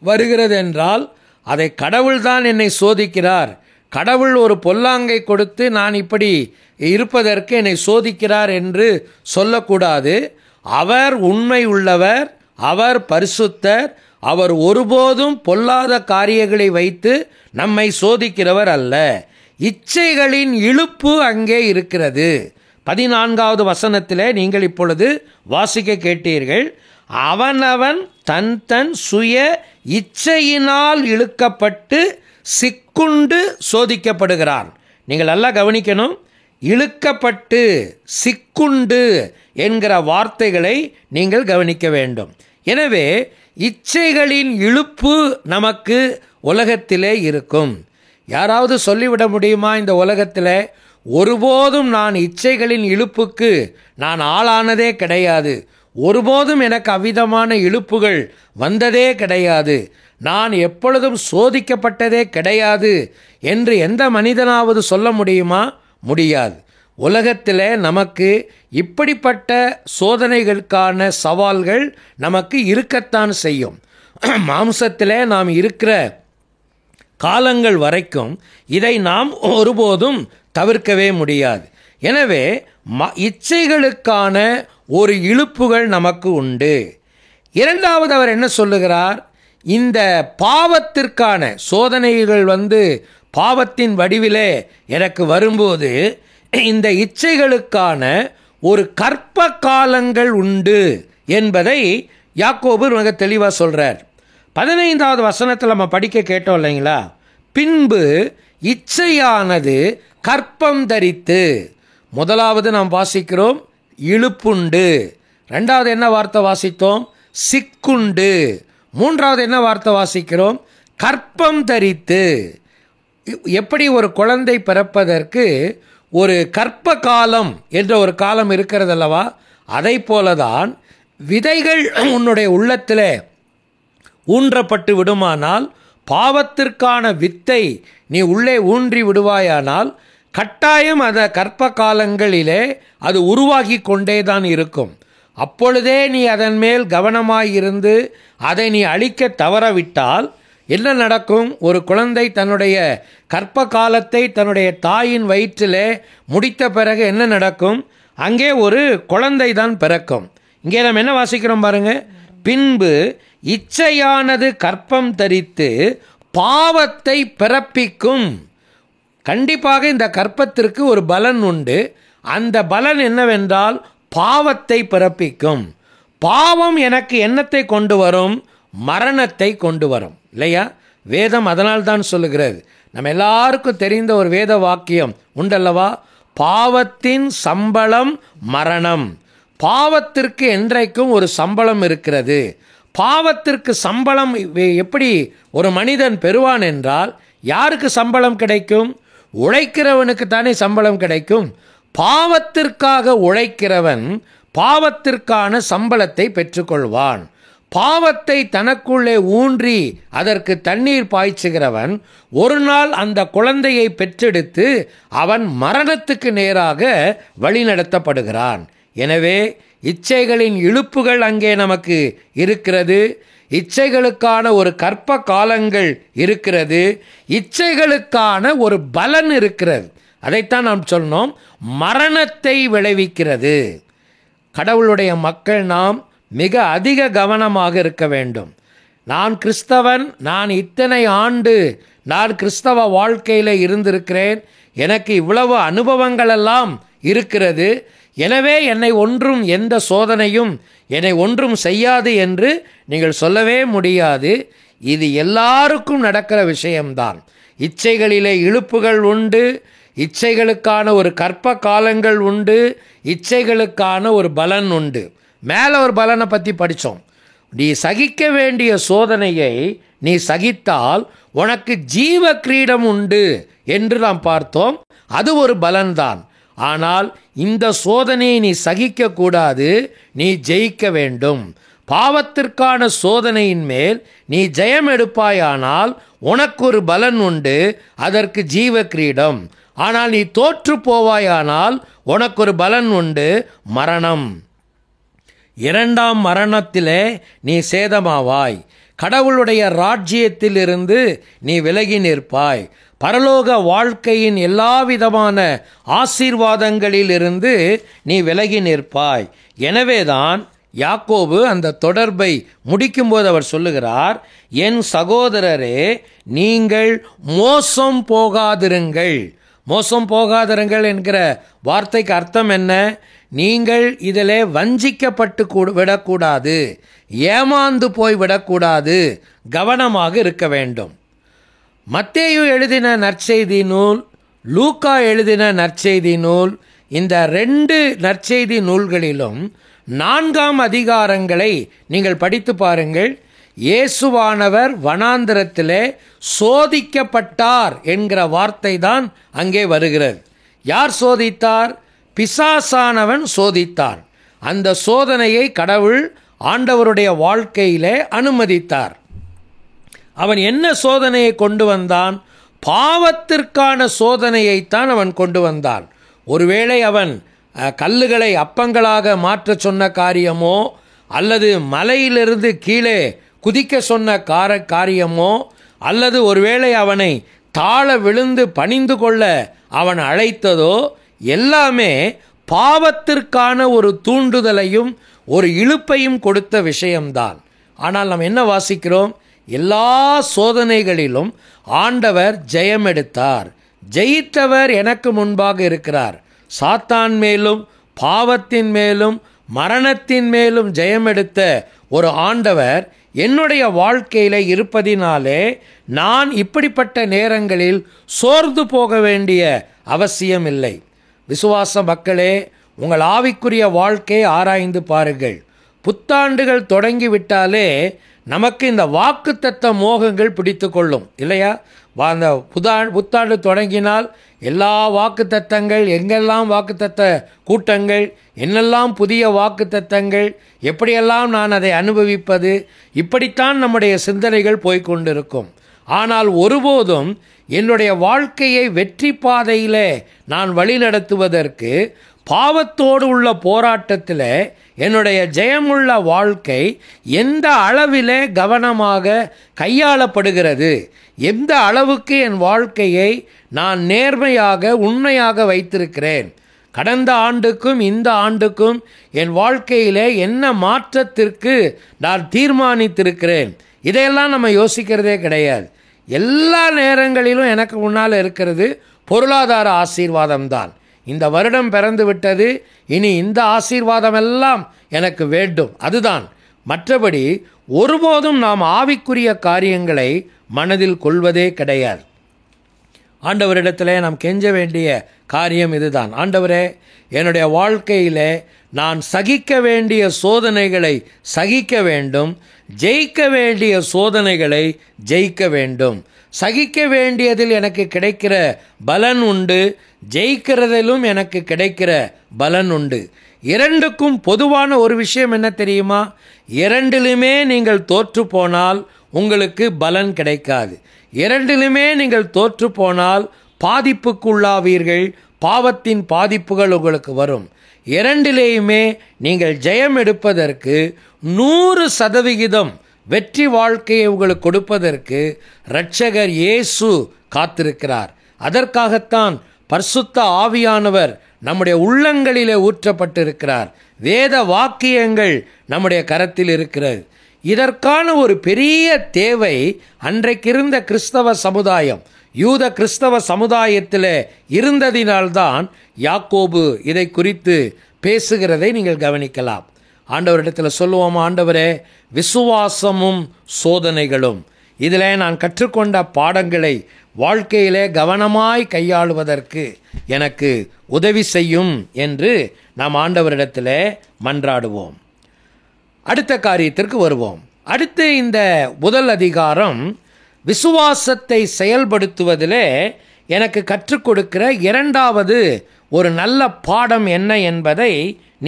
வருகிறது என்றால் அதை கடவுள்தான் என்னை சோதிக்கிறார். கடவுள் ஒரு பொல்லாங்கை கொடுத்து நான் இப்படி இருப்பதற்கு என்னை சோதிக்கிறார் என்று சொல்லக்கூடாது. அவர் உண்மை உள்ளவர், அவர் பரிசுத்தர், அவர் ஒருபோதும் பொல்லாத காரியங்களை வைத்து நம்மை சோதிக்கிறவர் அல்ல. இச்சைகளின் இழுப்பு அங்கே இருக்கிறது. 14வது வசனத்திலே நீங்கள் இப்பொழுது வாசிக்க கேட்டீர்கள். அவனவன் தன் தன் சுய இச்சையினால் இழுக்கப்பட்டு சிக்குண்டு சோதிக்கப்படுகிறான். நீங்கள் நல்லா கவனிக்கணும். இழுக்கப்பட்டு, சிக்குண்டு என்கிற வார்த்தைகளை நீங்கள் கவனிக்க வேண்டும். எனவே இச்சைகளின் இழுப்பு நமக்கு உலகத்திலே இருக்கும். யாராவது சொல்லிவிட முடியுமா? இந்த உலகத்தில் ஒருபோதும் நான் இச்சைகளின் இழுப்புக்கு நான் ஆளானதே கிடையாது, ஒருபோதும் எனக்கு அவ்விதமான இழுப்புகள் வந்ததே கிடையாது, நான் எப்பொழுதும் சோதிக்கப்பட்டதே கிடையாது என்று எந்த மனிதனாவது சொல்ல முடியுமா? முடியாது. உலகத்தில் நமக்கு இப்படிப்பட்ட சோதனைகளுக்கான சவால்கள் நமக்கு இருக்கத்தான் செய்யும். மாம்சத்தில் நாம் இருக்கிற காலங்கள் வரைக்கும் இதை நாம் ஒருபோதும் தவிர்க்கவே முடியாது. எனவே இச்சைகளுக்கான ஒரு இழுப்புகள் நமக்கு உண்டு. இரண்டாவது அவர் என்ன சொல்லுகிறார்? இந்த பாவத்திற்கான சோதனைகள் பாவத்தின் வடிவிலே எனக்கு வரும்போது இந்த இச்சைகளுக்கான ஒரு கற்ப காலங்கள் உண்டு என்பதை யாக்கோபு மிக தெளிவாக சொல்கிறார். 15வது வசனத்தில் நம்ம படிக்க கேட்டோம் இல்லைங்களா? பின்பு இச்சையானது கற்பம் தரித்து. முதலாவது நாம் வாசிக்கிறோம் இழுப்புண்டு. ரெண்டாவது என்ன வார்த்தை வாசித்தோம்? சிக்குண்டு. மூன்றாவது என்ன வார்த்தை வாசிக்கிறோம்? கற்பம் தரித்து. எப்படி ஒரு குழந்தை பிறப்பதற்கு ஒரு கற்ப காலம் என்ற ஒரு காலம் இருக்கிறது அல்லவா? அதை போலதான் விதைகள் உன்னுடைய உள்ளத்தில் ஊன்றப்பட்டு விடுமானால், பாவத்திற்கான வித்தை நீ உள்ளே ஊன்றி விடுவாயானால் கட்டாயம் அந்த கற்ப காலங்களிலே அது உருவாகி கொண்டே தான் இருக்கும். அப்பொழுதே நீ அதன் மேல் கவனமாயிருந்து அதை நீ அழிக்க தவறவிட்டால் என்ன நடக்கும்? ஒரு குழந்தை தன்னுடைய கற்ப காலத்தை தன்னுடைய தாயின் வயிற்றிலே முடித்த பிறகு என்ன நடக்கும்? அங்கே ஒரு குழந்தை தான் பிறக்கும். இங்கே நம்ம என்ன வாசிக்கிறோம் பாருங்க. பின்பு இச்சையானது கற்பம் தரித்து பாவத்தை பிறப்பிக்கும். கண்டிப்பாக இந்த கற்பத்திற்கு ஒரு பலன் உண்டு. அந்த பலன் என்னவென்றால் பாவத்தை பிறப்பிக்கும். பாவம் எனக்கு என்னத்தை கொண்டு வரும்? மரணத்தை கொண்டு வரும், இல்லையா? வேதம் அதனால் தான் சொல்லுகிறது. நம்ம எல்லாருக்கும் தெரிந்த ஒரு வேத வாக்கியம் உண்டல்லவா? பாவத்தின் சம்பளம் மரணம். பாவத்திற்கு என்றைக்கும் ஒரு சம்பளம் இருக்கிறது. பாவத்திற்கு சம்பளம் எப்படி ஒரு மனிதன் பெறுவான் என்றால், யாருக்கு சம்பளம் கிடைக்கும்? உழைக்கிறவனுக்கு தானே சம்பளம் கிடைக்கும். பாவத்திற்காக உழைக்கிறவன் பாவத்திற்கான சம்பளத்தை பெற்றுக்கொள்வான். பாவத்தை தனக்குள்ளே ஊன்றி அதற்கு தண்ணீர் பாய்ச்சுகிறவன் ஒரு நாள் அந்த குழந்தையை பெற்றெடுத்து அவன் மரணத்துக்கு நேராக வழிநடத்தப்படுகிறான். எனவே இச்சைகளின் இழுப்புகள் அங்கே நமக்கு இருக்கிறது. இச்சைகளுக்கான ஒரு கற்ப காலங்கள் இருக்கிறது. இச்சைகளுக்கான ஒரு பலன் இருக்கிறது. அதைத்தான் நாம் சொன்னோம், மரணத்தை விளைவிக்கிறது. கடவுளுடைய மக்கள் நாம் மிக அதிக கவனமாக இருக்க வேண்டும். நான் கிறிஸ்தவன், நான் இத்தனை ஆண்டு நான் கிறிஸ்தவ வாழ்க்கையில் இருந்திருக்கிறேன், எனக்கு இவ்வளவு அனுபவங்களெல்லாம் இருக்கிறது, எனவே என்னை ஒன்றும் எந்த சோதனையும் என்னை ஒன்றும் செய்யாது என்று நீங்கள் சொல்லவே முடியாது. இது எல்லாருக்கும் நடக்கிற விஷயம்தான். இச்சைகளிலே இழுப்புகள் உண்டு, இச்சைகளுக்கான ஒரு கற்ப காலங்கள் உண்டு, இச்சைகளுக்கான ஒரு பலன் உண்டு. மேலே ஒரு பலனை பற்றி படித்தோம். நீ சகிக்க வேண்டிய சோதனையை நீ சகித்தால் உனக்கு ஜீவ கிரீடம் உண்டு என்று நாம் பார்த்தோம். அது ஒரு பலன்தான். ஆனால் இந்த சோதனையை நீ சகிக்கக்கூடாது, நீ ஜெயிக்க வேண்டும். பாவத்திற்கான சோதனையின் மேல் நீ ஜெயம் எடுப்பாயானால் உனக்கு ஒரு பலன் உண்டு, அதற்கு ஜீவ கிரீடம். ஆனால் நீ தோற்று போவாயானால் உனக்கு ஒரு பலன் உண்டு, மரணம். இரண்டாம் மரணத்திலே நீ சேதமாவாய். கடவுளுடைய ராஜ்யத்திலிருந்து நீ விலகி நிற்பாய். பரலோக வாழ்க்கையின் எல்லா விதமான ஆசீர்வாதங்களிலிருந்து நீ விலகி நிற்பாய். எனவேதான் யாக்கோபு அந்த தொடர்பை முடிக்கும்போது அவர் சொல்லுகிறார், என் சகோதரரே, நீங்கள் மோசம் போகாதிருங்கள். மோசம் போகாதிருங்கள் என்கிற வார்த்தைக்கு அர்த்தம் என்ன? நீங்கள் இதிலே வஞ்சிக்கப்பட்டு விடக்கூடாது, ஏமாந்து போய் விடக்கூடாது, கவனமாக இருக்க வேண்டும். மத்தேயு எழுதின நற்செய்தி நூல், லூக்கா எழுதின நற்செய்தி நூல், இந்த 2 நற்செய்தி நூல்களிலும் 4ஆம் அதிகாரங்களை நீங்கள் படித்து பாருங்கள். இயேசுவானவர் வனாந்திரத்திலே சோதிக்கப்பட்டார் என்கிற வார்த்தை தான் அங்கே வருகிறது. யார் சோதித்தார்? பிசாசானவன் சோதித்தான். அந்த சோதனையை கடவுள் ஆண்டவருடைய வாழ்க்கையிலே அனுமதித்தார். அவன் என்ன சோதனையை கொண்டு வந்தான்? பாவத்திற்கான சோதனையைத்தான் அவன் கொண்டு வந்தான். ஒருவேளை அவன் கல்லுகளை அப்பங்களாக மாற்ற சொன்ன காரியமோ, அல்லது மலையிலிருந்து கீழே குதிக்க சொன்ன காரியமோ, அல்லது ஒருவேளை அவனை தாழ விழுந்து பணிந்து கொள்ள அவன் அழைத்ததோ, எல்லாமே பாவத்திற்கான ஒரு தூண்டுதலையும் ஒரு இழுப்பையும் கொடுத்த விஷயம்தான். ஆனால் நாம் என்ன வாசிக்கிறோம்? எல்லா சோதனைகளிலும் ஆண்டவர் ஜெயம் எடுத்தார். ஜெயித்தவர் எனக்கு முன்பாக இருக்கிறார். சாத்தான் மேலும் பாவத்தின் மேலும் மரணத்தின் மேலும் ஜெயம் எடுத்த ஒரு ஆண்டவர் என்னுடைய வாழ்க்கையில் இருப்பதினாலே நான் இப்படிப்பட்ட நேரங்களில் சோர்ந்து போக வேண்டிய அவசியம் இல்லை. விசுவாச மக்களே, உங்கள் ஆவிக்குரிய வாழ்க்கையை ஆராய்ந்து பாருங்கள். புத்தாண்டுகள் தொடங்கிவிட்டாலே நமக்கு இந்த வாக்குத்தத்த மோகங்கள் பிடித்து கொள்ளும், இல்லையா? அந்த புத்தாண்டு தொடங்கினால் எல்லா வாக்குத்தத்தங்கள், எங்கெல்லாம் வாக்குத்தத்த கூட்டங்கள், என்னெல்லாம் புதிய வாக்குத்தத்தங்கள், எப்படியெல்லாம் நான் அதை அனுபவிப்பது, இப்படித்தான் நம்முடைய சிந்தனைகள் போய்கொண்டிருக்கும். ஆனால் ஒருபோதும் என்னுடைய வாழ்க்கையை வெற்றி பாதையிலே நான் வழிநடத்துவதற்கு பாவத்தோடு உள்ள போராட்டத்தில் என்னுடைய ஜெயமுள்ள வாழ்க்கை எந்த அளவிலே கவனமாக கையாளப்படுகிறது, எந்த அளவுக்கு என் வாழ்க்கையை நான் நேர்மையாக உண்மையாக வைத்திருக்கிறேன், கடந்த ஆண்டுக்கும் இந்த ஆண்டுக்கும் என் வாழ்க்கையிலே என்ன மாற்றத்திற்கு நான் தீர்மானித்திருக்கிறேன், இதையெல்லாம் நம்ம யோசிக்கிறதே கிடையாது. எல்லா நேரங்களிலும் எனக்கு முன்னால் இருக்கிறது பொருளாதார ஆசீர்வாதம்தான். இந்த வருடம் பிறந்து விட்டது, இனி இந்த ஆசீர்வாதம் எல்லாம் எனக்கு வேண்டும், அதுதான். மற்றபடி ஒருபோதும் நாம் ஆவிக்குரிய காரியங்களை மனதில் கொள்வதே கிடையாது. ஆண்டவரிடத்தில் நாம் கெஞ்ச வேண்டிய காரியம் இதுதான். ஆண்டவரே, என்னுடைய வாழ்க்கையில் நான் சகிக்க வேண்டிய சோதனைகளை சகிக்க வேண்டும், ஜெயிக்க வேண்டிய சோதனைகளை ஜெயிக்க வேண்டும். சகிக்க வேண்டியதில் எனக்கு கிடைக்கிற பலன் உண்டு, ஜெயிக்கிறதிலும் எனக்கு கிடைக்கிற பலன் உண்டு. இரண்டுக்கும் பொதுவான ஒரு விஷயம் என்ன தெரியுமா? இரண்டிலுமே நீங்கள் தோற்று போனால் உங்களுக்கு பலன் கிடைக்காது. இரண்டிலுமே நீங்கள் தோற்று போனால் பாதிப்புக்குள்ளாவீர்கள், பாவத்தின் பாதிப்புகள் உங்களுக்கு வரும். இரண்டிலேயுமே நீங்கள் ஜெயம் எடுப்பதற்கு 100% வெற்றி வாழ்க்கையை உங்களுக்கு கொடுப்பதற்கு இரட்சகர் இயேசு காத்திருக்கிறார். அதற்காகத்தான் பரிசுத்த ஆவியானவர் நம்முடைய உள்ளங்களிலே ஊற்றப்பட்டிருக்கிறார். வேத வாக்கியங்கள் நம்முடைய கரத்தில் இருக்கிறது. இதற்கான ஒரு பெரிய தேவை அன்றைக்கிருந்த கிறிஸ்தவ சமுதாயம், யூத கிறிஸ்தவ சமுதாயத்தில் இருந்ததினால்தான் யாக்கோபு இதை குறித்து பேசுகிறதை நீங்கள் கவனிக்கலாம். ஆண்டவரிடத்தில் சொல்லுவோம், ஆண்டவரே, விசுவாசமும் சோதனைகளும், இதில் நான் கற்றுக்கொண்ட பாடங்களை வாழ்க்கையிலே கவனமாய் கையாளுவதற்கு எனக்கு உதவி செய்யும் என்று நாம் ஆண்டவரிடத்தில் மன்றாடுவோம். அடுத்த காரியத்திற்கு வருவோம். அடுத்து இந்த முதல் அதிகாரம் விசுவாசத்தை செயல்படுத்துவதிலே எனக்கு கற்றுக் கொடுக்கிற இரண்டாவது ஒரு நல்ல பாடம் என்ன என்பதை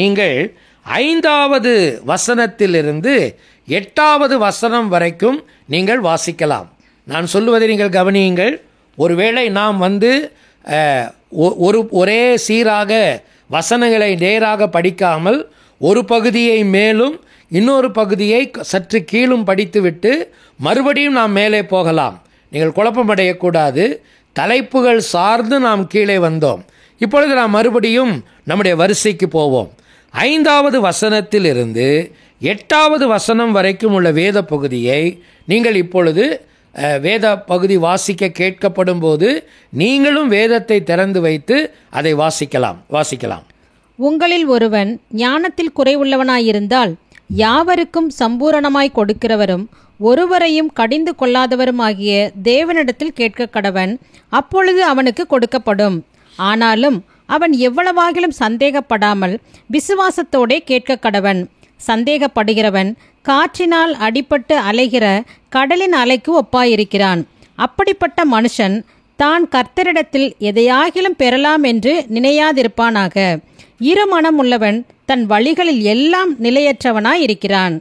நீங்கள் 5வது வசனத்திலிருந்து 8வது வசனம் வரைக்கும் நீங்கள் வாசிக்கலாம். நான் சொல்லுவதை நீங்கள் கவனியுங்கள். ஒருவேளை நாம் ஒரே சீராக வசனங்களை நேராக படிக்காமல் ஒரு பகுதியை மேலும் இன்னொரு பகுதியை சற்று கீழும் படித்துவிட்டு மறுபடியும் நாம் மேலே போகலாம். நீங்கள் குழப்பமடையக்கூடாது. தலைப்புகள் சார்ந்து நாம் கீழே வந்தோம். இப்பொழுது நாம் மறுபடியும் நம்முடைய வரிசைக்கு போவோம். 5வது வசனத்திலிருந்து 8வது வசனம் வரைக்கும் உள்ள வேத பகுதியை நீங்கள் இப்பொழுது வேத பகுதி வாசிக்க கேட்கப்படும் போது நீங்களும் வேதத்தை திறந்து வைத்து அதை வாசிக்கலாம். உங்களில் ஒருவன் ஞானத்தில் குறைவுள்ளவனாயிருந்தால் யாவருக்கும் சம்பூரணமாய் கொடுக்கிறவரும் ஒருவரையும் கடிந்து கொள்ளாதவருமாகிய தேவனிடத்தில் கேட்க கடவன், அப்பொழுது அவனுக்கு கொடுக்கப்படும். ஆனாலும் அவன் எவ்வளவாகிலும் சந்தேகப்படாமல் விசுவாசத்தோடே கேட்க கடவன். சந்தேகப்படுகிறவன் காற்றினால் அடிபட்டு அலைகிற கடலின் அலைக்கு ஒப்பாயிருக்கிறான். அப்படிப்பட்ட மனுஷன் தான் கர்த்தரிடத்தில் எதையாகிலும் பெறலாம் என்று நினையாதிருப்பானாக. இருமனம் உள்ளவன் தன் வழிகளில் எல்லாம் நிலையற்றவனாயிருக்கிறான்.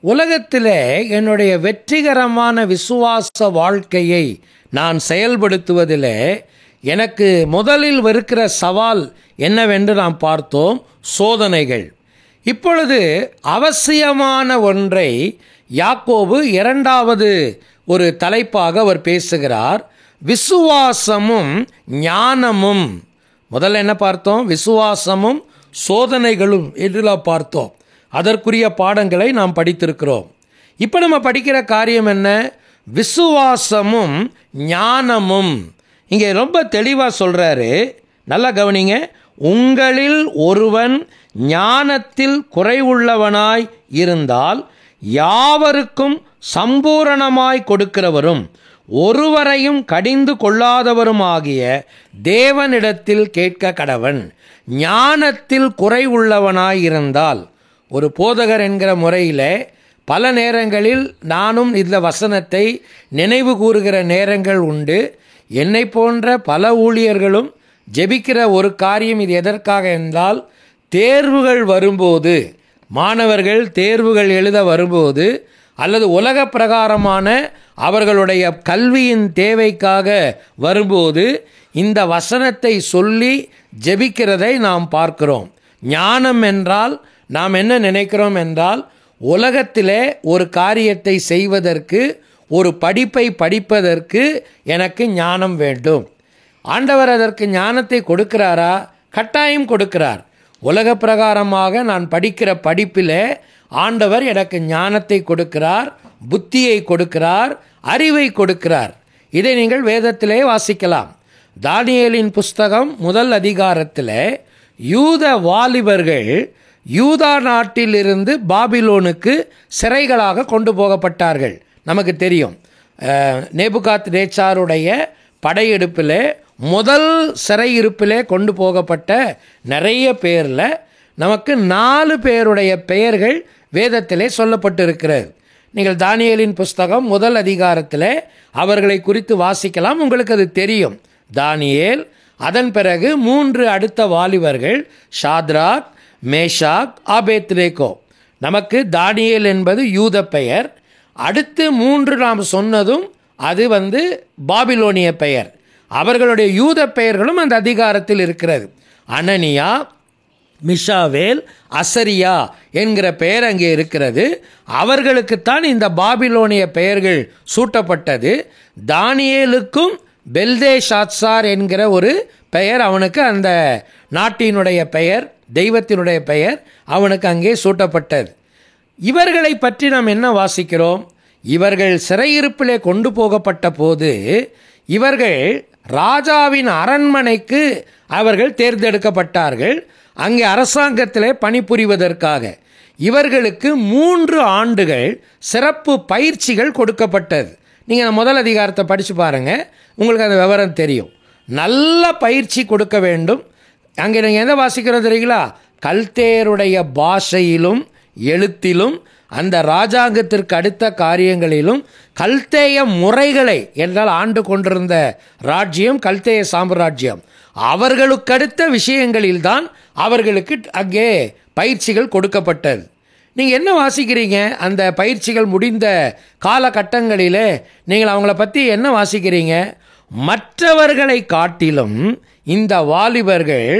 உலகத்திலே என்னுடைய வெற்றிகரமான விசுவாச வாழ்க்கையை நான் செயல்படுத்துவதிலே எனக்கு முதலில் இருக்கிற சவால் என்னவென்று நாம் பார்த்தோம், சோதனைகள். இப்பொழுது அவசியமான ஒன்றை யாக்கோபு 2வது ஒரு தலைப்பாக அவர் பேசுகிறார், விசுவாசமும் ஞானமும். முதல்ல என்ன பார்த்தோம்? விசுவாசமும் சோதனைகளும் என்று பார்த்தோம். அதற்குரிய பாடங்களை நாம் படித்திருக்கிறோம். இப்போ நம்ம படிக்கிற காரியம் என்ன? விசுவாசமும் ஞானமும். இங்கே ரொம்ப தெளிவாக சொல்கிறாரு, நல்லா கவனிங்க. உங்களில் ஒருவன் ஞானத்தில் குறைவுள்ளவனாய் இருந்தால் யாவருக்கும் சம்பூரணமாய் கொடுக்கிறவரும் ஒருவரையும் கடிந்து கொள்ளாதவருமாகிய தேவனிடத்தில் கேட்க கடவன். ஞானத்தில் குறைவுள்ளவனாய் இருந்தால், ஒரு போதகர் என்கிற முறையில் பல நேரங்களில் நானும் இந்த வசனத்தை நினைவு கூறுகிற நேரங்கள் உண்டு. என்னை போன்ற பல ஊழியர்களும் ஜெபிக்கிற ஒரு காரியம் இது எதற்காக என்றால், தேர்வுகள் வரும்போது, மாணவர்கள் தேர்வுகள் எழுத வரும்போது அல்லது உலக பிரகாரமான அவர்களுடைய கல்வியின் தேவைக்காக வரும்போது இந்த வசனத்தை சொல்லி ஜெபிக்கிறதை நாம் பார்க்கிறோம். ஞானம் என்றால் நாம் என்ன நினைக்கிறோம் என்றால், உலகத்திலே ஒரு காரியத்தை செய்வதற்கு, ஒரு படிப்பை படிப்பதற்கு எனக்கு ஞானம் வேண்டும். ஆண்டவர் அதற்கு ஞானத்தை கொடுக்கிறாரா? கட்டாயம் கொடுக்கிறார். உலக பிரகாரமாக நான் படிக்கிற படிப்பில் ஆண்டவர் எனக்கு ஞானத்தை கொடுக்கிறார், புத்தியை கொடுக்கிறார், அறிவை கொடுக்கிறார். இதை நீங்கள் வேதத்திலே வாசிக்கலாம். தானியேலின் புஸ்தகம் 1 அதிகாரத்தில் யூத வாலிபர்கள் யூதா நாட்டிலிருந்து பாபிலோனுக்கு சிறைகளாக கொண்டு போகப்பட்டார்கள். நமக்கு தெரியும், நேபுகாத் நேச்சாருடைய படையெடுப்பில் முதல் சிறையிருப்பிலே கொண்டு போகப்பட்ட நிறைய பேரில் நமக்கு 4 பேருடைய பெயர்கள் வேதத்திலே சொல்லப்பட்டிருக்கிறது. நீங்கள் தானியேலின் புஸ்தகம் 1 அதிகாரத்தில் அவர்களை குறித்து வாசிக்கலாம், உங்களுக்கு அது தெரியும். தானியேல், அதன் பிறகு 3 அடுத்த வாலிபர்கள் ஷாத்ராக், மேஷாக், ஆபேத்நேகோ. நமக்கு தானியேல் என்பது யூத பெயர். அடுத்து 3 நாம் சொன்னதும் அது பாபிலோனிய பெயர். அவர்களுடைய யூத பெயர்களும் அந்த அதிகாரத்தில் இருக்கிறது. அனனியா, மிஷாவேல், அசரியா என்கிற பெயர் அங்கே இருக்கிறது. அவர்களுக்குத்தான் இந்த பாபிலோனிய பெயர்கள் சூட்டப்பட்டது. தானியேலுக்கும் பெல்தேஷாத்சார் என்கிற ஒரு பெயர் அவனுக்கு, அந்த நாட்டினுடைய பெயர், தெய்வத்தினுடைய பெயர் அவனுக்கு அங்கே சூட்டப்பட்டது. இவர்களை பற்றி நாம் என்ன வாசிக்கிறோம்? இவர்கள் சிறையிருப்பிலே கொண்டு போகப்பட்ட போது இவர்கள் ராஜாவின் அரண்மனைக்கு அவர்கள் தேர்ந்தெடுக்கப்பட்டார்கள். அங்கே அரசாங்கத்திலே பணிபுரிவதற்காக இவர்களுக்கு 3 ஆண்டுகள் சிறப்பு பயிற்சிகள் கொடுக்கப்பட்டது. நீங்கள் 1 அதிகாரத்தை படித்து பாருங்கள், உங்களுக்கு அந்த விவரம் தெரியும். நல்ல பயிற்சி கொடுக்க வேண்டும். அங்கே நீங்கள் எதை வாசிக்கிறோம் தெரியுங்களா? கல்தேயருடைய பாஷையிலும் எழுத்திலும் அந்த ராஜாங்கத்திற்கு அடுத்த காரியங்களிலும் கல்தேய முறைகளை என்றால் ஆண்டு கொண்டிருந்த ராஜ்யம் கல்தேய சாம்ராஜ்யம், அவர்களுக்கடுத்த விஷயங்களில்தான் அவர்களுக்கு அங்கே பயிற்சிகள் கொடுக்கப்பட்டது. நீங்கள் என்ன வாசிக்கிறீங்க? அந்த பயிற்சிகள் முடிந்த காலகட்டங்களிலே நீங்கள் அவங்கள பற்றி என்ன வாசிக்கிறீங்க? மற்றவர்களை காட்டிலும் இந்த வாலிபர்கள்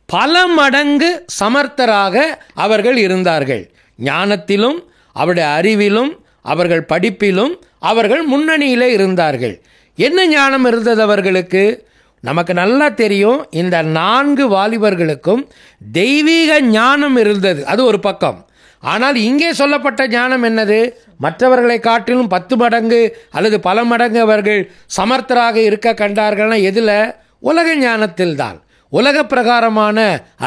பல மடங்கு சமர்த்தராக அவர்கள் இருந்தார்கள். ஞானத்திலும் அவருடைய அறிவிலும் அவர்கள் படிப்பிலும் அவர்கள் முன்னணியிலே இருந்தார்கள். என்ன ஞானம் இருந்தது அவர்களுக்கு? நமக்கு நல்லா தெரியும், இந்த 4 வாலிபர்களுக்கும் தெய்வீக ஞானம் இருந்தது, அது ஒரு பக்கம். ஆனால் இங்கே சொல்லப்பட்ட ஞானம் என்னது? மற்றவர்களை காட்டிலும் 10 மடங்கு அல்லது பல மடங்கு அவர்கள் சமர்த்தராக இருக்க கண்டார்கள்னா எதில்? உலக ஞானத்தில்தான், உலக பிரகாரமான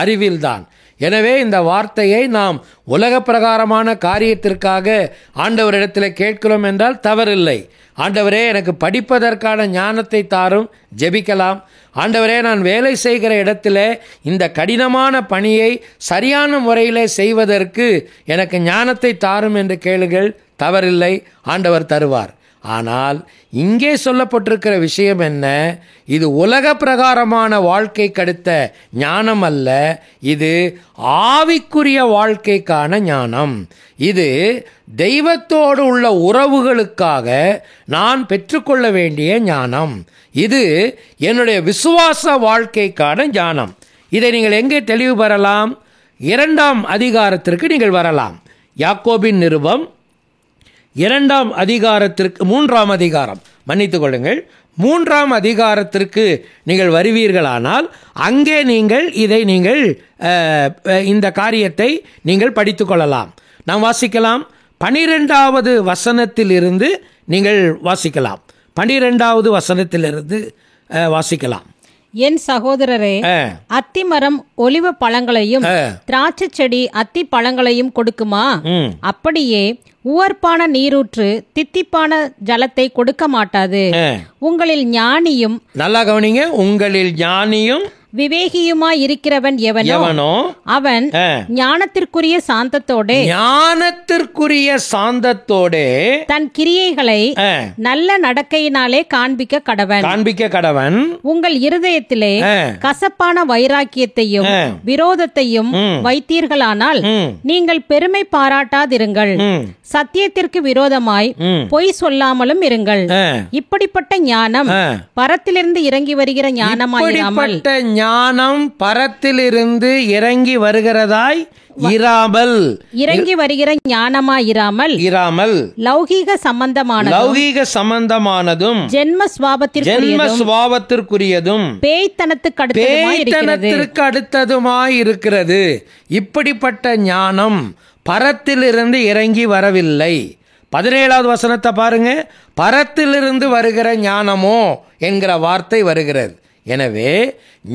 அறிவில்தான். எனவே இந்த வார்த்தையை நாம் உலக பிரகாரமான காரியத்திற்காக ஆண்டவரிடத்தில் கேட்கிறோம் என்றால் தவறில்லை. ஆண்டவரே, எனக்கு படிப்பதற்கான ஞானத்தை தாரும், ஜெபிக்கலாம். ஆண்டவரே, நான் வேலை செய்கிற இடத்துல இந்த கடினமான பணியை சரியான முறையில் செய்வதற்கு எனக்கு ஞானத்தை தாரும் என்று கேளுங்கள், தவறில்லை, ஆண்டவர் தருவார். ஆனால் இங்கே சொல்லப்பட்டிருக்கிற விஷயம் என்ன? இது உலக பிரகாரமான வாழ்க்கைக்கு அடுத்த ஞானம் அல்ல, இது ஆவிக்குரிய வாழ்க்கைக்கான ஞானம். இது தெய்வத்தோடு உள்ள உறவுகளுக்காக நான் பெற்றுக்கொள்ள வேண்டிய ஞானம். இது என்னுடைய விசுவாச வாழ்க்கைக்கான ஞானம். இதை நீங்கள் எங்கே தெளிவு பெறலாம்? 2ஆம் அதிகாரத்திற்கு நீங்கள் வரலாம். யாக்கோபின் நிருபம் 2ஆம் அதிகாரத்திற்கு 3ஆம் அதிகாரம், மன்னித்துக் கொள்ளுங்கள், 3ஆம் அதிகாரத்திற்கு நீங்கள் வருவீர்களானால் அங்கே நீங்கள் இதை நீங்கள் இந்த காரியத்தை நீங்கள் படித்து கொள்ளலாம். நாம் வாசிக்கலாம். 12வது வசனத்திலிருந்து நீங்கள் வாசிக்கலாம். 12வது வசனத்திலிருந்து வாசிக்கலாம். என் சகோதரரே, அத்தி மரம் ஒலிவ பழங்களையும் திராட்சை செடி அத்தி பழங்களையும் கொடுக்குமா? அப்படியே உவர்ப்பான நீரூற்று தித்திப்பான ஜலத்தை கொடுக்க மாட்டாது. உங்களில் ஞானியும், நல்லா கவனிங்க, உங்களில் ஞானியும் விவேகியுமாய் இருக்கிறவன் எவனோ அவன் ஞானத்திற்குரிய சாந்தத்தோடே தன் கிரியைகளை நல்ல நடக்கையினாலே காண்பிக்க கடவன். உங்கள் இருதயத்திலே கசப்பான வைராக்கியத்தையும் விரோதத்தையும் வைத்தீர்களானால் நீங்கள் பெருமை பாராட்டாதிருங்கள். சத்தியத்திற்கு விரோதமாய் பொய் சொல்லாமலும் இருங்கள். இப்படிப்பட்ட ஞானம் பரத்திலிருந்து இறங்கி வருகிற ஞானமாயிராமல், ஞானம் பரத்திலிருந்து இறங்கி வருகிறதாய் இராமல் இறங்கி வருகிற ஞானமாயிராமல் இராமல் லௌகீக சம்பந்தமானதும் ஜென்ம சுவாபத்திற்குரியதும் பேய்த்தனத்திற்கு அடுத்ததுமாயிருக்கிறது. இப்படிப்பட்ட ஞானம் பரத்திலிருந்து இறங்கி வரவில்லை. 17வது வசனத்தை பாருங்க. பரத்திலிருந்து வருகிற ஞானமோ என்கிற வார்த்தை வருகிறது. எனவே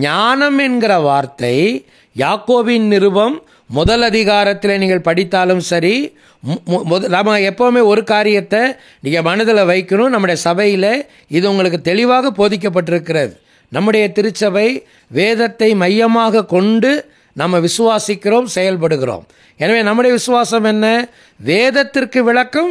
ஞானம் என்கிற வார்த்தை யாக்கோபின் நிருபம் 1 அதிகாரத்தில் நீங்கள் படித்தாலும் சரி, நம்ம எப்போவுமே ஒரு காரியத்தை நீங்கள் மனதில் வைக்கணும். நம்முடைய சபையில் இது உங்களுக்கு தெளிவாக போதிக்கப்பட்டிருக்கிறது. நம்முடைய திருச்சபை வேதத்தை மையமாக கொண்டு நம்ம விசுவாசிக்கிறோம், செயல்படுகிறோம். எனவே நம்முடைய விசுவாசம் என்ன? வேதத்திற்கு விளக்கம்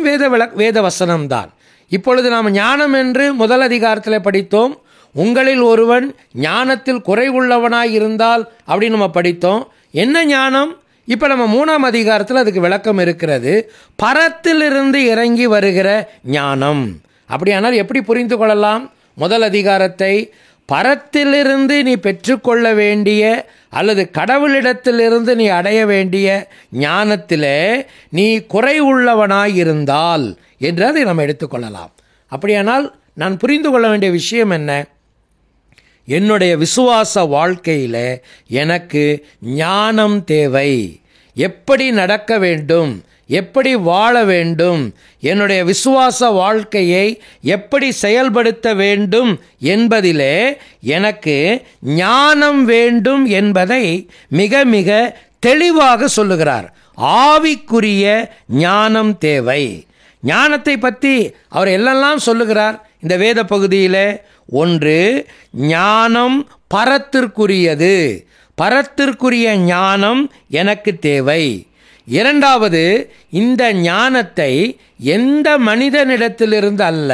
வேத வசனம்தான். இப்பொழுது நாம் ஞானம் என்று 1 அதிகாரத்தில் படித்தோம். உங்களில் ஒருவன் ஞானத்தில் குறைவுள்ளவனாய் இருந்தால் அப்படின்னு நம்ம படித்தோம். என்ன ஞானம்? இப்போ நம்ம 3ஆம் அதிகாரத்தில் அதுக்கு விளக்கம் இருக்கிறது. பரத்திலிருந்து இறங்கி வருகிற ஞானம். அப்படியானால் எப்படி புரிந்து கொள்ளலாம் 1 அதிகாரத்தை? பரத்திலிருந்து நீ பெற்றுக்கொள்ள வேண்டிய அல்லது கடவுளிடத்திலிருந்து நீ அடைய வேண்டிய ஞானத்திலே நீ குறைவுள்ளவனாய் இருந்தால் என்று அதை நம்ம எடுத்துக்கொள்ளலாம். அப்படியானால் நான் புரிந்து கொள்ள வேண்டிய விஷயம் என்ன? என்னுடைய விசுவாச வாழ்க்கையில் எனக்கு ஞானம் தேவை. எப்படி நடக்க வேண்டும், எப்படி வாழ வேண்டும், என்னுடைய விசுவாச வாழ்க்கையை எப்படி செயல்படுத்த வேண்டும் என்பதிலே எனக்கு ஞானம் வேண்டும் என்பதை மிக மிக தெளிவாக சொல்லுகிறார். ஆவிக்குரிய ஞானம் தேவை. ஞானத்தை பற்றி அவர் எல்லாம் சொல்லுகிறார் இந்த வேத பகுதியில். 1, ஞானம் பரத்திற்குரியது. பரத்திற்குரிய ஞானம் எனக்கு தேவை. 2வது, இந்த ஞானத்தை எந்த மனிதனிடத்திலிருந்து அல்ல,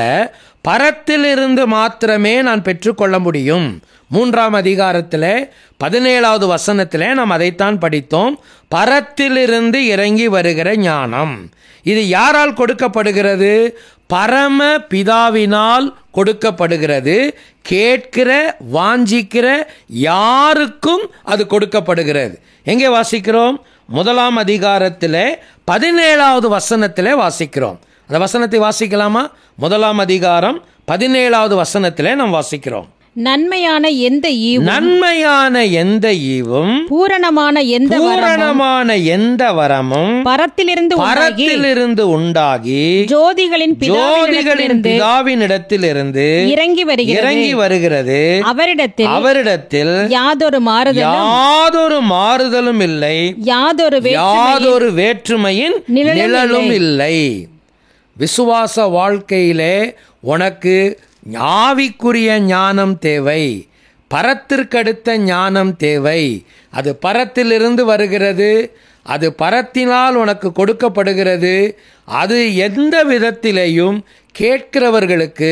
பரத்திலிருந்து மாத்திரமே நான் பெற்றுக்கொள்ள முடியும். 3ஆம் அதிகாரத்தில் 17வது வசனத்தில் நாம் அதைத்தான் படித்தோம். பரத்திலிருந்து இறங்கி வருகிற ஞானம். இது யாரால் கொடுக்கப்படுகிறது? பரம பிதாவினால் கொடுக்கப்படுகிறது. கேட்கிற வாஞ்சிக்கிற யாருக்கும் அது கொடுக்கப்படுகிறது. எங்கே வாசிக்கிறோம்? 1ஆம் அதிகாரத்தில் 17வது வசனத்தில் வாசிக்கிறோம். அந்த வசனத்தை வாசிக்கலாமா? 1ஆம் அதிகாரம் 17வது வசனத்தில் நாம் வாசிக்கிறோம். நன்மையான எந்த ஈவும் பூரணமான எந்த வரமும் பரத்திலிருந்து உண்டாகி ஜோதிகளின் பிதாவினிடத்திலிருந்து இறங்கி வருகிறது. அவரிடத்தில் யாதொரு மாறுதலும் இல்லை, யாதொரு வேற்றுமையின் நிழலும் இல்லை. விசுவாச வாழ்க்கையிலே உனக்கு ஆவிக்குரிய ஞானம் தேவை. பரத்திற்கடுத்த ஞானம் தேவை. அது பரத்திலிருந்து வருகிறது. அது பரத்தினால் உனக்கு கொடுக்கப்படுகிறது. அது எந்த விதத்திலேயும் கேட்கிறவர்களுக்கு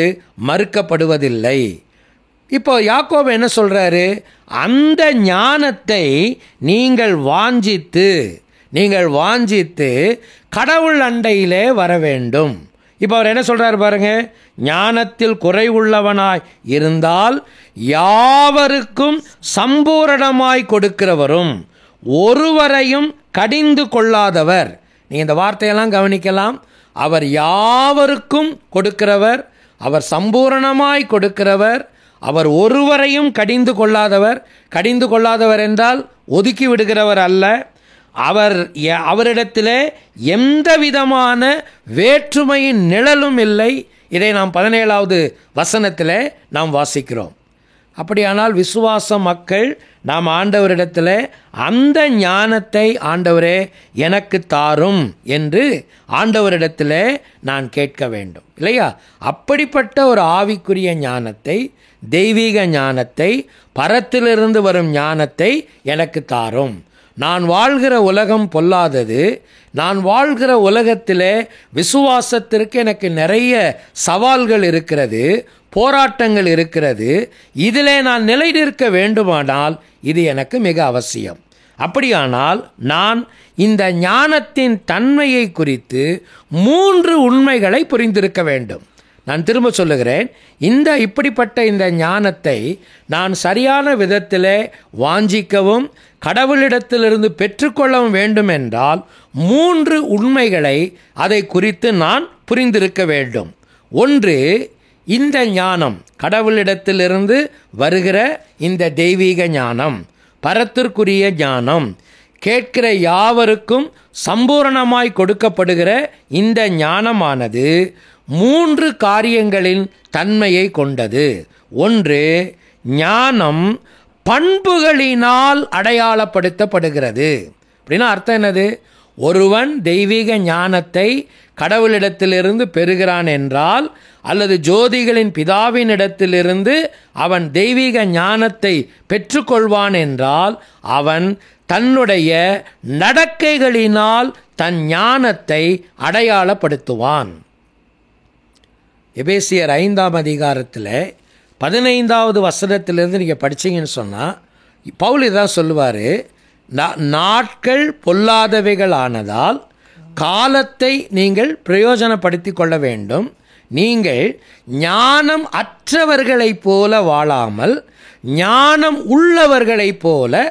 மறுக்கப்படுவதில்லை. இப்போ யாக்கோபு என்ன சொல்றாரு? அந்த ஞானத்தை நீங்கள் வாஞ்சித்து கடவுள் அண்டையிலே வர வேண்டும். இப்போ அவர் என்ன சொல்றாரு பாருங்க. ஞானத்தில் குறைவுள்ளவனாய் இருந்தால் யாவருக்கும் சம்பூரணமாய் கொடுக்கிறவரும் ஒருவரையும் கடிந்து கொள்ளாதவர். நீங்கள் இந்த வார்த்தையெல்லாம் கவனிக்கலாம். அவர் யாவருக்கும் கொடுக்கிறவர், அவர் சம்பூரணமாய் கொடுக்கிறவர், அவர் ஒருவரையும் கடிந்து கொள்ளாதவர் என்றால் ஒதுக்கி விடுகிறவர் அல்ல. அவரிடத்திலே எந்த விதமான வேற்றுமையின் நிழலும் இல்லை. இதை நாம் 17வது வசனத்தில் நாம் வாசிக்கிறோம். அப்படியானால் விசுவாச மக்கள் நாம் ஆண்டவரிடத்தில் அந்த ஞானத்தை ஆண்டவரே எனக்கு தாரும் என்று ஆண்டவரிடத்தில் நான் கேட்க வேண்டும் இல்லையா? அப்படிப்பட்ட ஒரு ஆவிக்குரிய ஞானத்தை, தெய்வீக ஞானத்தை, பரத்திலிருந்து வரும் ஞானத்தை எனக்கு தாரும். நான் வாழ்கிற உலகம் பொல்லாதது. நான் வாழ்கிற உலகத்தில் விசுவாசத்திற்கு எனக்கு நிறைய சவால்கள் இருக்கிறது, போராட்டங்கள் இருக்கிறது. இதிலே நான் நிலை நிற்க வேண்டுமானால் இது எனக்கு மிக அவசியம். அப்படியானால் நான் இந்த ஞானத்தின் தன்மையை குறித்து 3 உண்மைகளை புரிந்திருக்க வேண்டும். நான் திரும்ப சொல்லுகிறேன், இப்படிப்பட்ட இந்த ஞானத்தை நான் சரியான விதத்தில் வாஞ்சிக்கவும் கடவுளிடத்திலிருந்து பெற்றுக்கொள்ளவும் வேண்டும் என்றால் 3 உண்மைகளை அதை குறித்து நான் புரிந்திருக்க வேண்டும். ஒன்று, இந்த ஞானம் கடவுளிடத்திலிருந்து வருகிற இந்த தெய்வீக ஞானம், பரத்திற்குரிய ஞானம், கேட்கிற யாவருக்கும் சம்பூரணமாய் கொடுக்கப்படுகிற இந்த ஞானமானது 3 காரியங்களின் தன்மையை கொண்டது. ஒன்று, ஞானம் பண்புகளினால் அடையாளப்படுத்தப்படுகிறது. அப்படின்னா அர்த்தம் என்னது? ஒருவன் தெய்வீக ஞானத்தை கடவுளிடத்திலிருந்து பெறுகிறான் என்றால், அல்லது ஜோதிகளின் பிதாவினிடத்திலிருந்து அவன் தெய்வீக ஞானத்தை பெற்றுக்கொள்வான் என்றால், அவன் தன்னுடைய நடக்கைகளினால் தன் ஞானத்தை அடையாளப்படுத்துவான். எபேசியர் 5ஆம் அதிகாரத்தில் 15வது வசனத்திலிருந்து நீங்கள் படிச்சீங்கன்னு சொன்னால், பவுல் இதான் சொல்லுவார், நாட்கள் பொல்லாதவைகள் ஆனதால் காலத்தை நீங்கள் பிரயோஜனப்படுத்தி கொள்ள வேண்டும். நீங்கள் ஞானம் அற்றவர்களைப் போல வாழாமல் ஞானம் உள்ளவர்களைப் போல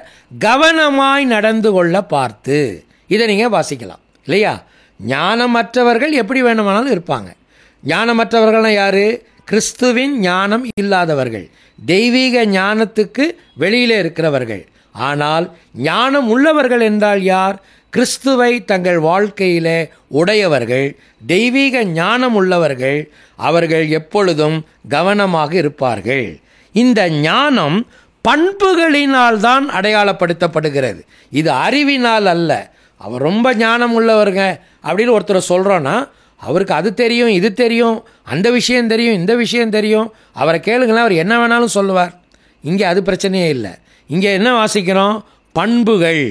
கவனமாய் நடந்து கொள்ள பார்த்து. இதை நீங்கள் வாசிக்கலாம் இல்லையா? ஞானமற்றவர்கள் எப்படி வேணுமானாலும் இருப்பாங்க. ஞானமற்றவர்கள்னா யாரு? கிறிஸ்துவின் ஞானம் இல்லாதவர்கள், தெய்வீக ஞானத்துக்கு வெளியிலே இருக்கிறவர்கள். ஆனால் ஞானம் உள்ளவர்கள் என்றால் யார்? கிறிஸ்துவை தங்கள் வாழ்க்கையிலே உடையவர்கள், தெய்வீக ஞானம் உள்ளவர்கள். அவர்கள் எப்பொழுதும் கவனமாக இருப்பார்கள். இந்த ஞானம் பண்புகளினால் தான் அடையாளப்படுத்தப்படுகிறது. இது அறிவினால் அல்ல. அவர் ரொம்ப ஞானம் உள்ளவருங்க அப்படின்னு ஒருத்தர் சொல்கிறோன்னா, அவருக்கு அது தெரியும், இது தெரியும், அந்த விஷயம் தெரியும், இந்த விஷயம் தெரியும், அவரை கேளுங்களேன், அவர் என்ன வேணாலும் சொல்லுவார். இங்கே அது பிரச்சனையே இல்லை. இங்கே என்ன வாசிக்கிறோம்? பண்புகள்.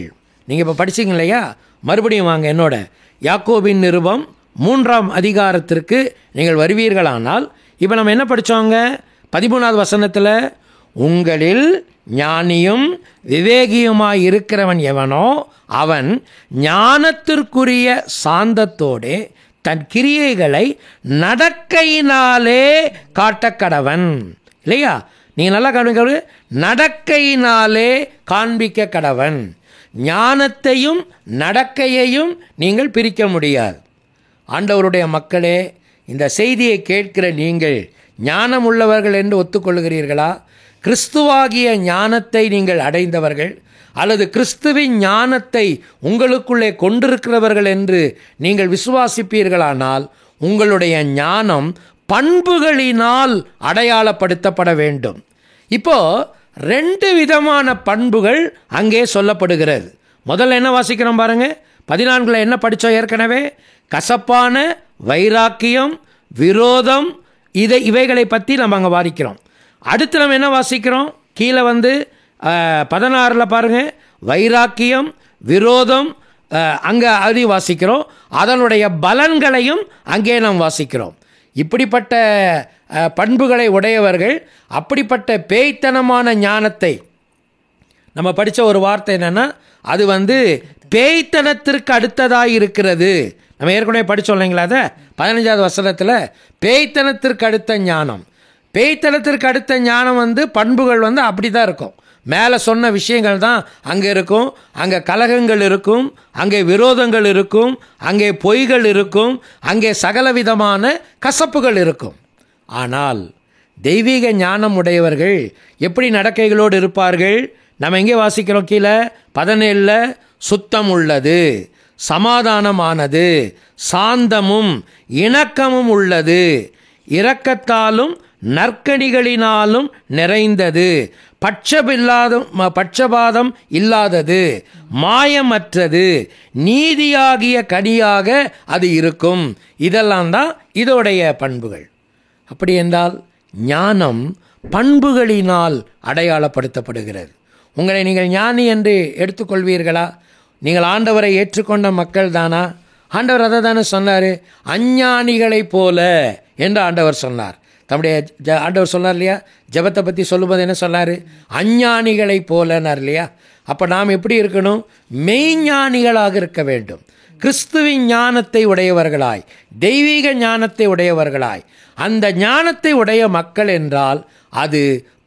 நீங்கள் இப்போ படிச்சிங்க இல்லையா? மறுபடியும் வாங்க என்னோட யாக்கோபின் நிருபம் 3ஆம் அதிகாரத்திற்கு நீங்கள் வருவீர்களானால், இப்போ நம்ம என்ன படித்தோங்க? 13வது வசனத்தில், உங்களில் ஞானியும் விவேகியுமாய் இருக்கிறவன் எவனோ அவன் ஞானத்திற்குரிய சாந்தத்தோடு தன் கிரியைகளை நடக்கையினாலே காட்டக்கடவன். இல்லையா? நீங்கள் நல்லா கவனிக்க, நடக்கையினாலே காண்பிக்க கடவன். ஞானத்தையும் நடக்கையையும் நீங்கள் பிரிக்க முடியாது. ஆண்டவருடைய மக்களே, இந்த செய்தியை கேட்கிற நீங்கள் ஞானம் உள்ளவர்கள் என்று ஒத்துக்கொள்கிறீர்களா? கிறிஸ்துவாகிய ஞானத்தை நீங்கள் அடைந்தவர்கள், அல்லது கிறிஸ்துவின் ஞானத்தை உங்களுக்குள்ளே கொண்டிருக்கிறவர்கள் என்று நீங்கள் விசுவாசிப்பீர்களானால், உங்களுடைய ஞானம் பண்புகளினால் அடையாளப்படுத்தப்பட வேண்டும். இப்போ 2 விதமான பண்புகள் அங்கே சொல்லப்படுகிறது. முதல்ல என்ன வாசிக்கிறோம் பாருங்க. 14 என்ன படித்தோம் ஏற்கனவே? கசப்பான வைராக்கியம், விரோதம், இவைகளை பற்றி நம்ம அங்கே வாசிக்கிறோம். அடுத்து நம்ம என்ன வாசிக்கிறோம்? கீழே 16 பாருங்கள், வைராக்கியம், விரோதம், அங்கே அதை வாசிக்கிறோம். அதனுடைய பலன்களையும் அங்கே நாம் வாசிக்கிறோம். இப்படிப்பட்ட பண்புகளை உடையவர்கள் அப்படிப்பட்ட பேய்த்தனமான ஞானத்தை, நம்ம படித்த ஒரு வார்த்தை என்னென்னா, அது பேய்த்தனத்திற்கு அடுத்ததாக இருக்கிறது. நம்ம ஏற்கனவே படித்தோம் இல்லைங்களா? அதை 15வது வசனத்தில் பேய்த்தனத்திற்கு அடுத்த ஞானம். பேய்த்தனத்திற்கு அடுத்த ஞானம் பண்புகள் அப்படி தான் இருக்கும். மேலே சொன்ன விஷயங்கள் தான் அங்கே இருக்கும். அங்கே கலகங்கள் இருக்கும், அங்கே விரோதங்கள் இருக்கும், அங்கே பொய்கள் இருக்கும், அங்கே சகலவிதமான கசப்புகள் இருக்கும். ஆனால் தெய்வீக ஞானம் உடையவர்கள் எப்படி நடக்கைகளோடு இருப்பார்கள்? நம்ம எங்கே வாசிக்கிறோம்? கீழே 17, சுத்தம் உள்ளது, சமாதானமானது, சாந்தமும் இணக்கமும் உள்ளது, இரக்கத்தாலும் நற்கனிகளினாலும் நிறைந்தது, பட்சபாதம் இல்லாதது, மாயமற்றது, நீதியாகிய கனியாக அது இருக்கும். இதெல்லாம் தான் இதோடைய பண்புகள். அப்படி என்றால் ஞானம் பண்புகளினால் அடையாளப்படுத்தப்படுகிறது. உங்களை நீங்கள் ஞானி என்று எடுத்துக்கொள்வீர்களா? நீங்கள் ஆண்டவரை ஏற்றுக்கொண்ட மக்கள் தானா? ஆண்டவர் அதை தானே சொன்னார், அஞ்ஞானிகளைப் போல என்று ஆண்டவர் சொன்னார். தம்முடைய ஆண்டவர் சொன்னார் இல்லையா? ஜெபத்தை பற்றி சொல்லும்போது என்ன சொன்னார்? அஞ்ஞானிகளைப் போலனார் இல்லையா? அப்போ நாம் எப்படி இருக்கணும்? மெய்ஞானிகளாக இருக்க வேண்டும். கிறிஸ்துவின் ஞானத்தை உடையவர்களாய், தெய்வீக ஞானத்தை உடையவர்களாய். அந்த ஞானத்தை உடைய மக்கள் என்றால் அது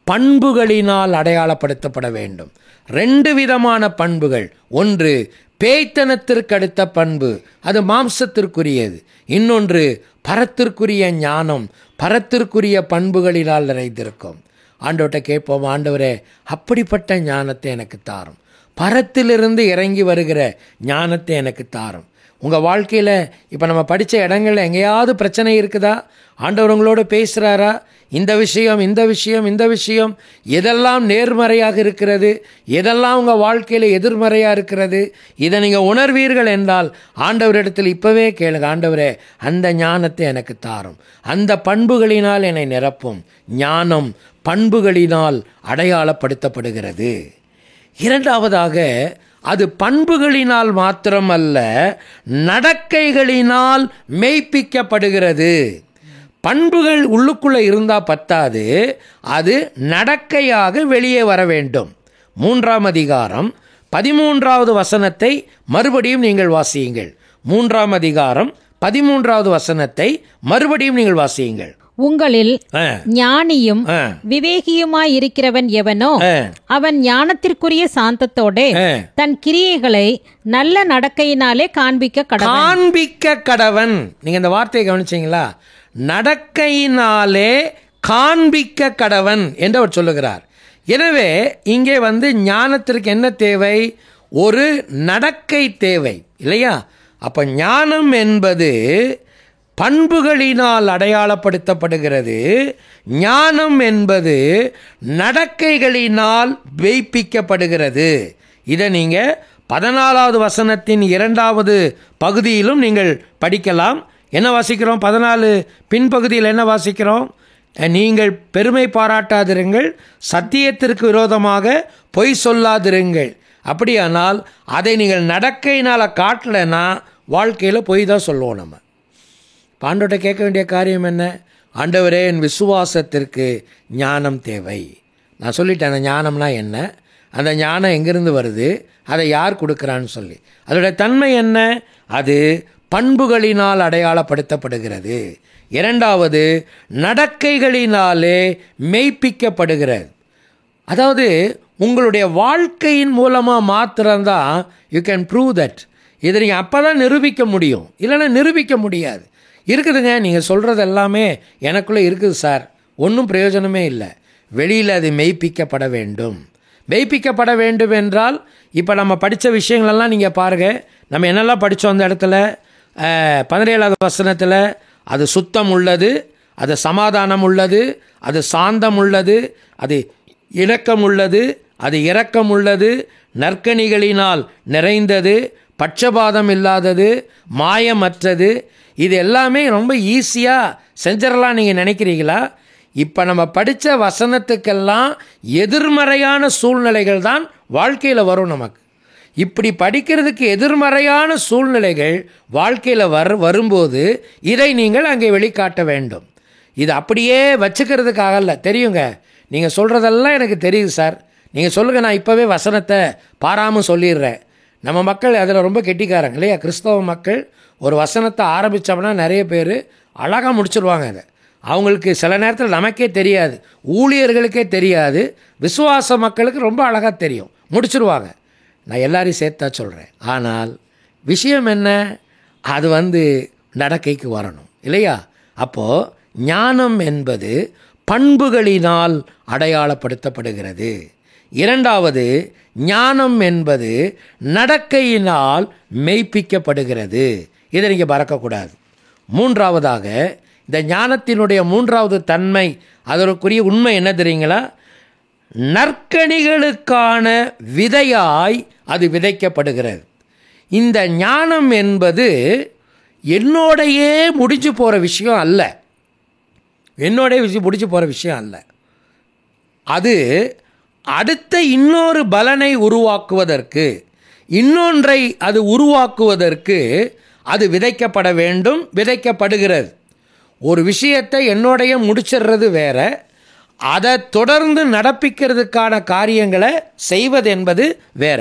பண்புகளினால் அடையாளப்படுத்தப்பட வேண்டும். 2 விதமான பண்புகள். ஒன்று பேய்த்தனத்திற்கு அடுத்த பண்பு, அது மாம்சத்திற்குரியது. இன்னொன்று பரத்திற்குரிய ஞானம், பரத்திற்குரிய பண்புகளினால் நிறைந்திருக்கும். ஆண்டவர்கிட்ட கேட்போம், ஆண்டவரே அப்படிப்பட்ட ஞானத்தை எனக்கு தாரும், பரத்திலிருந்து இறங்கி வருகிற ஞானத்தை எனக்கு தாரும். உங்கள் வாழ்க்கையில் இப்போ நம்ம படித்த இடங்களில் எங்கேயாவது பிரச்சனை இருக்குதா? ஆண்டவர் உங்களோட பேசுகிறாரா? இந்த விஷயம் எதெல்லாம் நேர்மறையாக இருக்கிறது, எதெல்லாம் உங்கள் வாழ்க்கையில் எதிர்மறையாக இருக்கிறது, இதை நீங்கள் உணர்வீர்கள் என்றால் ஆண்டவரிடத்தில் இப்போவே கேளுங்க, ஆண்டவரே அந்த ஞானத்தை எனக்கு தாரும், அந்த பண்புகளினால் என்னை நிரப்பும். ஞானம் பண்புகளினால் அடையாளப்படுத்தப்படுகிறது. இரண்டாவதாக, அது பண்புகளினால் மாத்திரமல்ல, நடக்கைகளினால் மெய்ப்பிக்கப்படுகிறது. பண்புகள் உள்ளுக்குள்ளே இருந்தால் பத்தாது, அது நடக்கையாக வெளியே வர வேண்டும். 3ஆம் அதிகாரம் 13வது வசனத்தை மறுபடியும் நீங்கள் வாசியுங்கள். 3ஆம் அதிகாரம் 13வது வசனத்தை மறுபடியும் நீங்கள் வாசியுங்கள். உங்களில் ஞானியும் விவேகியுமாய் இருக்கிறவன் எவனோ அவன் ஞானத்திற்குரிய சாந்தத்தோட தன் கிரியைகளை நல்ல நடக்கையினாலே காண்பிக்க கடவன். நீங்க இந்த வார்த்தையை கவனிச்சீங்களா? நடக்கையினாலே காண்பிக்க கடவன் என்று அவர் சொல்லுகிறார். எனவே இங்கே ஞானத்திற்கு என்ன தேவை? ஒரு நடக்கை தேவை இல்லையா? அப்ப ஞானம் என்பது பண்புகளினால் அடையாளப்படுத்தப்படுகிறது. ஞானம் என்பது நடக்கைகளினால் மெய்ப்பிக்கப்படுகிறது. இதை நீங்கள் 14வது வசனத்தின் 2வது பகுதியிலும் நீங்கள் படிக்கலாம். என்ன வாசிக்கிறோம்? 14 பின்பகுதியில் என்ன வாசிக்கிறோம்? நீங்கள் பெருமை பாராட்டாதிருங்கள், சத்தியத்திற்கு விரோதமாக பொய் சொல்லாதிருங்கள். அப்படியானால் அதை நீங்கள் நடக்கையினால் காட்டலைன்னா வாழ்க்கையில் பொய் தான் சொல்லுவோம். நம்ம ஆண்டவர்கிட்ட கேட்க வேண்டிய காரியம் என்ன? ஆண்டவரே, என் விசுவாசத்திற்கு ஞானம் தேவை. நான் சொல்லிட்டேன் அந்த ஞானம்னா என்ன, அந்த ஞானம் எங்கிருந்து வருது, அதை யார் கொடுக்குறான்னு சொல்லி. அதோட தன்மை என்ன? அது பண்புகளினால் அடையாளப்படுத்தப்படுகிறது. இரண்டாவது, நடக்கைகளினாலே மெய்ப்பிக்கப்படுகிறது. அதாவது உங்களுடைய வாழ்க்கையின் மூலமாக மாத்திரம்தான் யூ கேன் ப்ரூவ் தட். இதை நீங்கள் அப்போ தான் நிரூபிக்க முடியும், இல்லைன்னா நிரூபிக்க முடியாது. இருக்குதுங்க, நீங்கள் சொல்கிறது எல்லாமே எனக்குள்ளே இருக்குது சார், ஒன்றும் பிரயோஜனமே இல்லை. வெளியில் அது மெய்ப்பிக்கப்பட வேண்டும். மெய்ப்பிக்கப்பட வேண்டும் என்றால் இப்போ நம்ம படித்த விஷயங்களெல்லாம் நீங்கள் பாருங்கள். நம்ம என்னெல்லாம் படித்தோம் அந்த இடத்துல? 17வது வசனத்தில் அது சுத்தம் உள்ளது, அது சமாதானம் உள்ளது, அது சாந்தம் உள்ளது, அது இணக்கம் உள்ளது, அது இரக்கம் உள்ளது, நற்கனிகளினால் நிறைந்தது, பட்சபாதம் இல்லாதது, மாயமற்றது. இது எல்லாமே ரொம்ப ஈஸியாக செஞ்சிடலாம் நீங்கள் நினைக்கிறீங்களா? இப்போ நம்ம படித்த வசனத்துக்கெல்லாம் எதிர்மறையான சூழ்நிலைகள் தான் வாழ்க்கையில் வரும். நமக்கு இப்படி படிக்கிறதுக்கு எதிர்மறையான சூழ்நிலைகள் வாழ்க்கையில் வரும்போது இதை நீங்கள் அங்கே வெளிக்காட்ட வேண்டும். இது அப்படியே வச்சுக்கிறதுக்காகல, தெரியுங்க. நீங்கள் சொல்கிறதெல்லாம் எனக்கு தெரியுது சார், நீங்கள் சொல்லுங்கள், நான் இப்போவே வசனத்தை பாராமல் சொல்லிடுறேன். நம்ம மக்கள் அதில் ரொம்ப கெட்டிக்காரங்க இல்லையா? கிறிஸ்தவ மக்கள் ஒரு வசனத்தை ஆரம்பித்தோம்னா நிறைய பேர் அழகாக முடிச்சிருவாங்க. அதை அவங்களுக்கு சில நேரத்தில் நமக்கே தெரியாது, ஊழியர்களுக்கே தெரியாது, விசுவாச மக்களுக்கு ரொம்ப அழகாக தெரியும், முடிச்சிருவாங்க. நான் எல்லாரையும் சேர்த்தா சொல்கிறேன். ஆனால் விஷயம் என்ன? அது நடக்கைக்கு வரணும் இல்லையா? அப்போது ஞானம் என்பது பண்புகளினால் அடையாளப்படுத்தப்படுகிறது. இரண்டாவது, ஞானம் என்பது நடக்கையினால் மெய்ப்பிக்கப்படுகிறது. இதை நீங்கள் மறக்கக்கூடாது. மூன்றாவதாக, இந்த ஞானத்தினுடைய மூன்றாவது தன்மை, அதற்குரிய உண்மை என்ன தெரியுங்களா? நற்கனிகளுக்கான விதையாய் அது விதைக்கப்படுகிறது. இந்த ஞானம் என்பது என்னோடையே முடிஞ்சு போகிற விஷயம் அல்ல, முடிஞ்சு போகிற விஷயம் அல்ல. அது அடுத்த இன்னொரு பலனை உருவாக்குவதற்கு, இன்னொன்றை அது உருவாக்குவதற்கு அது விதைக்கப்பட வேண்டும், விதைக்கப்படுகிறது. ஒரு விஷயத்தை என்னோடைய முடிச்சிடுறது வேற, அதை தொடர்ந்து நடப்பிக்கிறதுக்கான காரியங்களை செய்வது என்பது வேற.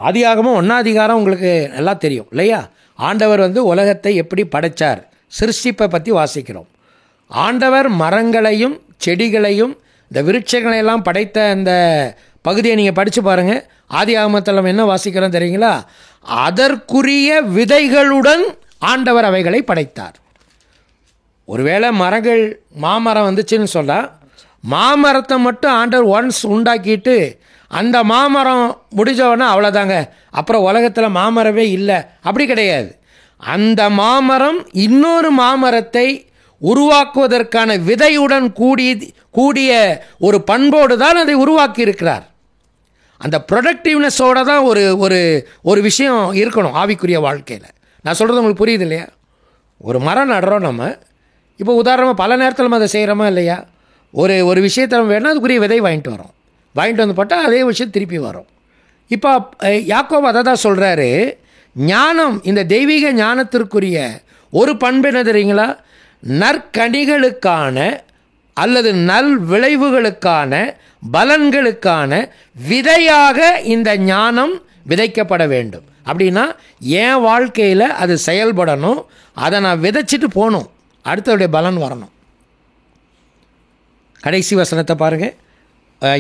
ஆதியாகமம் 1ஆம் அதிகாரம் உங்களுக்கு நல்லா தெரியும் இல்லையா? ஆண்டவர் உலகத்தை எப்படி படைச்சார், சிருஷ்டிப்பை பற்றி வாசிக்கிறோம். ஆண்டவர் மரங்களையும் செடிகளையும் இந்த விருட்சங்களையெல்லாம் படைத்த அந்த பகுதியை நீங்கள் படித்து பாருங்கள். ஆதியாகமத்தில் நம்ம என்ன வாசிக்கிறோம் தெரியுங்களா? அதற்குரிய விதைகளுடன் ஆண்டவர் அவைகளை படைத்தார். ஒருவேளை மரங்கள் மாமரம் வந்துச்சுன்னு சொன்னால், மாமரத்தை மட்டும் ஆண்டவர் ஒன்ஸ் உண்டாக்கிட்டு அந்த மாமரம் முடிஞ்சவொடனே அவ்வளோதாங்க, அப்புறம் உலகத்தில் மாமரமே இல்லை, அப்படி கிடையாது. அந்த மாமரம் இன்னொரு மாமரத்தை உருவாக்குவதற்கான விதையுடன் கூடிய ஒரு பண்போடு தான் அதை உருவாக்கி இருக்கிறார். அந்த ப்ரொடக்டிவ்னஸோடு தான் ஒரு விஷயம் இருக்கணும் ஆவிக்குரிய வாழ்க்கையில். நான் சொல்கிறது உங்களுக்கு புரியுது இல்லையா? ஒரு மரம் நடுறோம் நம்ம. இப்போ உதாரணமாக பல நேரத்தில் நம்ம அதை செய்கிறோமா இல்லையா? ஒரு விஷயத்தை நம்ம வேணால் அதுக்குரிய விதை வாங்கிட்டு வந்து போட்டால் அதே விஷயம் திருப்பி வரும். இப்போ யாக்கோபு அதை தான் சொல்கிறாரு. ஞானம், இந்த தெய்வீக ஞானத்திற்குரிய ஒரு பண்பு என்ன தெரியுங்களா? நற்கனிகளுக்கான அல்லது நல் விளைவுகளுக்கான பலன்களுக்கான விதையாக இந்த ஞானம் விதைக்கப்பட வேண்டும். அப்படின்னா என் வாழ்க்கையில் அது செயல்படணும், அதை நான் விதைச்சிட்டு போகணும், அடுத்தவுடைய பலன் வரணும். கடைசி வசனத்தை பாருங்கள்.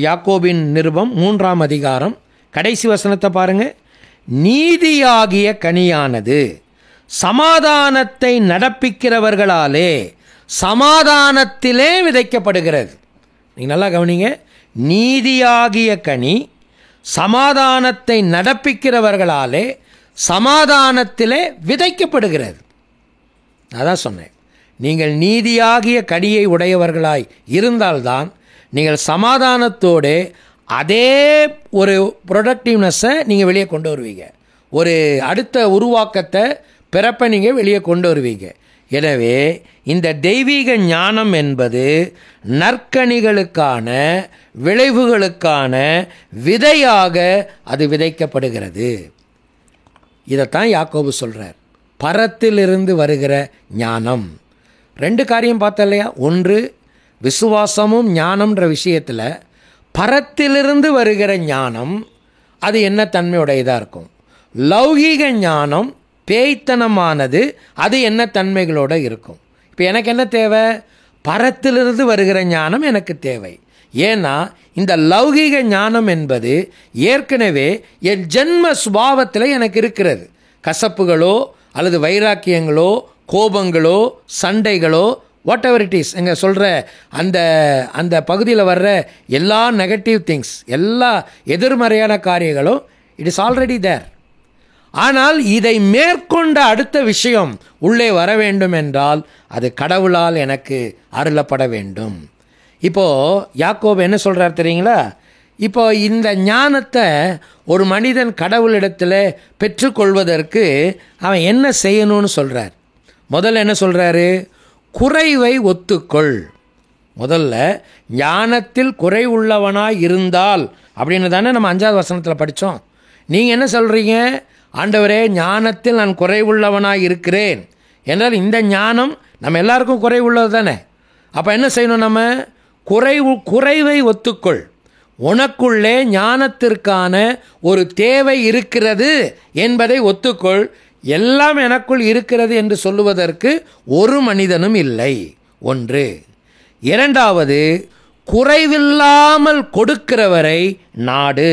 யாக்கோபின் நிருபம் 3ஆம் அதிகாரம் கடைசி வசனத்தை பாருங்கள். நீதியாகிய கனியானது சமாதானத்தை நடப்பிக்கிறவர்களாலே சமாதானத்திலே விதைக்கப்படுகிறது. நீங்கள் நல்லா கவனிங்க. நீதியாகிய கனி சமாதானத்தை நடப்பிக்கிறவர்களாலே சமாதானத்திலே விதைக்கப்படுகிறது. அதான் சொன்னேன். நீங்கள் நீதியாகிய கனியை உடையவர்களாய் இருந்தால்தான் நீங்கள் சமாதானத்தோடு அதே ஒரு ப்ரொடக்டிவ்னஸை நீங்கள் வெளியே கொண்டு வருவீங்க. ஒரு அடுத்த உருவாக்கத்தை பிறப்பை நீங்கள் வெளியே கொண்டு வருவீங்க. எனவே இந்த தெய்வீக ஞானம் என்பது நற்கனிகளுக்கான விளைவுகளுக்கான விதையாக அது விதைக்கப்படுகிறது. இதைத்தான் யாக்கோபு சொல்கிறார், பரத்திலிருந்து வருகிற ஞானம். 2 காரியம் பார்த்தோம் இல்லையா? ஒன்று, விசுவாசமும் ஞானம்ன்ற விஷயத்தில் பரத்திலிருந்து வருகிற ஞானம் அது என்ன தன்மையுடையதாக இருக்கும். லௌகீக ஞானம் பேய்த்தனமானது, அது என்ன தன்மைகளோடு இருக்கும். இப்போ எனக்கு என்ன தேவை? பரத்திலிருந்து வருகிற ஞானம் எனக்கு தேவை. ஏன்னா இந்த லௌகீக ஞானம் என்பது ஏற்கனவே என் ஜென்ம சுபாவத்தில் எனக்கு இருக்கிறது. கசப்புகளோ அல்லது வைராக்கியங்களோ கோபங்களோ சண்டைகளோ வாட் எவர் இட் இஸ், எங்கள் சொல்கிற அந்த பகுதியில் வர்ற எல்லா நெகட்டிவ் திங்ஸ், எல்லா எதிர்மறையான காரியங்களும் இட் இஸ் ஆல்ரெடி தேர். ஆனால் இதை மேற்கொண்ட அடுத்த விஷயம் உள்ளே வர வேண்டும் என்றால் அது கடவுளால் எனக்கு அருளப்பட வேண்டும். இப்போது யாக்கோபு என்ன சொல்கிறார் தெரியுங்களா? இப்போ இந்த ஞானத்தை ஒரு மனிதன் கடவுளிடத்தில் பெற்றுக்கொள்வதற்கு அவன் என்ன செய்யணும்னு சொல்கிறார். முதல்ல என்ன சொல்கிறாரு? குறைவை ஒத்துக்கொள். முதல்ல ஞானத்தில் குறை உள்ளவனாய் இருந்தால் அப்படின்னு தானே நம்ம 5ஆவது வசனத்தில் படித்தோம். நீங்கள் என்ன சொல்கிறீங்க? ஆண்டவரே, ஞானத்தில் நான் குறைவுள்ளவனாய் இருக்கிறேன் என்றால் இந்த ஞானம் நம்ம எல்லாருக்கும் குறைவுள்ளது தானே. அப்போ என்ன செய்யணும்? நம்ம குறைவை ஒத்துக்கொள். உனக்குள்ளே ஞானத்திற்கான ஒரு தேவை இருக்கிறது என்பதை ஒத்துக்கொள். எல்லாம் எனக்குள் இருக்கிறது என்று சொல்லுவதற்கு ஒரு மனிதனும் இல்லை. ஒன்று. இரண்டாவது, குறைவில்லாமல் கொடுக்கிறவரை நாடு.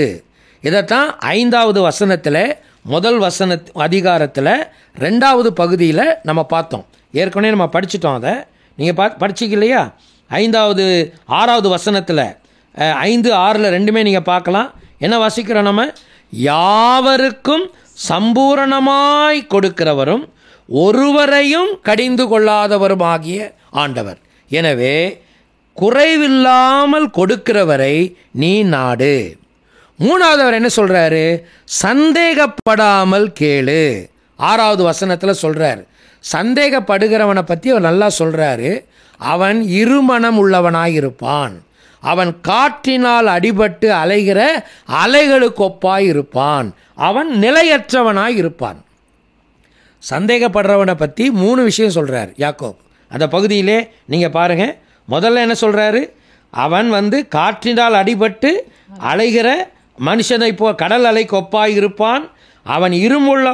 இதைத்தான் 5ஆவது வசனத்தில் முதல் அதிகாரத்தில் 2ஆவது பகுதியில் நம்ம பார்த்தோம். ஏற்கனவே நம்ம படிச்சிட்டோம். அதை நீங்கள் படிச்சிக்க இல்லையா? 6வது வசனத்தில் 5, 6 ரெண்டுமே நீங்கள் பார்க்கலாம். என்ன வாசிக்கிறோம் நம்ம? யாவருக்கும் சம்பூரணமாய் கொடுக்கிறவரும் ஒருவரையும் கடிந்து கொள்ளாதவருமாகிய ஆண்டவர். எனவே குறைவில்லாமல் கொடுக்கிறவரை நீ நாடு. 3வது அவர் என்ன சொல்கிறாரு? சந்தேகப்படாமல் கேளு. 6வது வசனத்தில் சொல்கிறார். சந்தேகப்படுகிறவனை பற்றி அவர் நல்லா சொல்கிறாரு. அவன் இருமனம் உள்ளவனாயிருப்பான். அவன் காற்றினால் அடிபட்டு அலைகிற அலைகளுக்கு ஒப்பாய் இருப்பான். அவன் நிலையற்றவனாய் இருப்பான். சந்தேகப்படுறவனை பற்றி 3 விஷயம் சொல்கிறார் யாக்கோப். அந்த பகுதியிலே நீங்கள் பாருங்கள். முதல்ல என்ன சொல்கிறாரு? அவன் காற்றினால் அடிபட்டு அலைகிற மனுஷனை போ கடல் அலை கொப்பாயிருப்பான், அவன் இருமுள்ள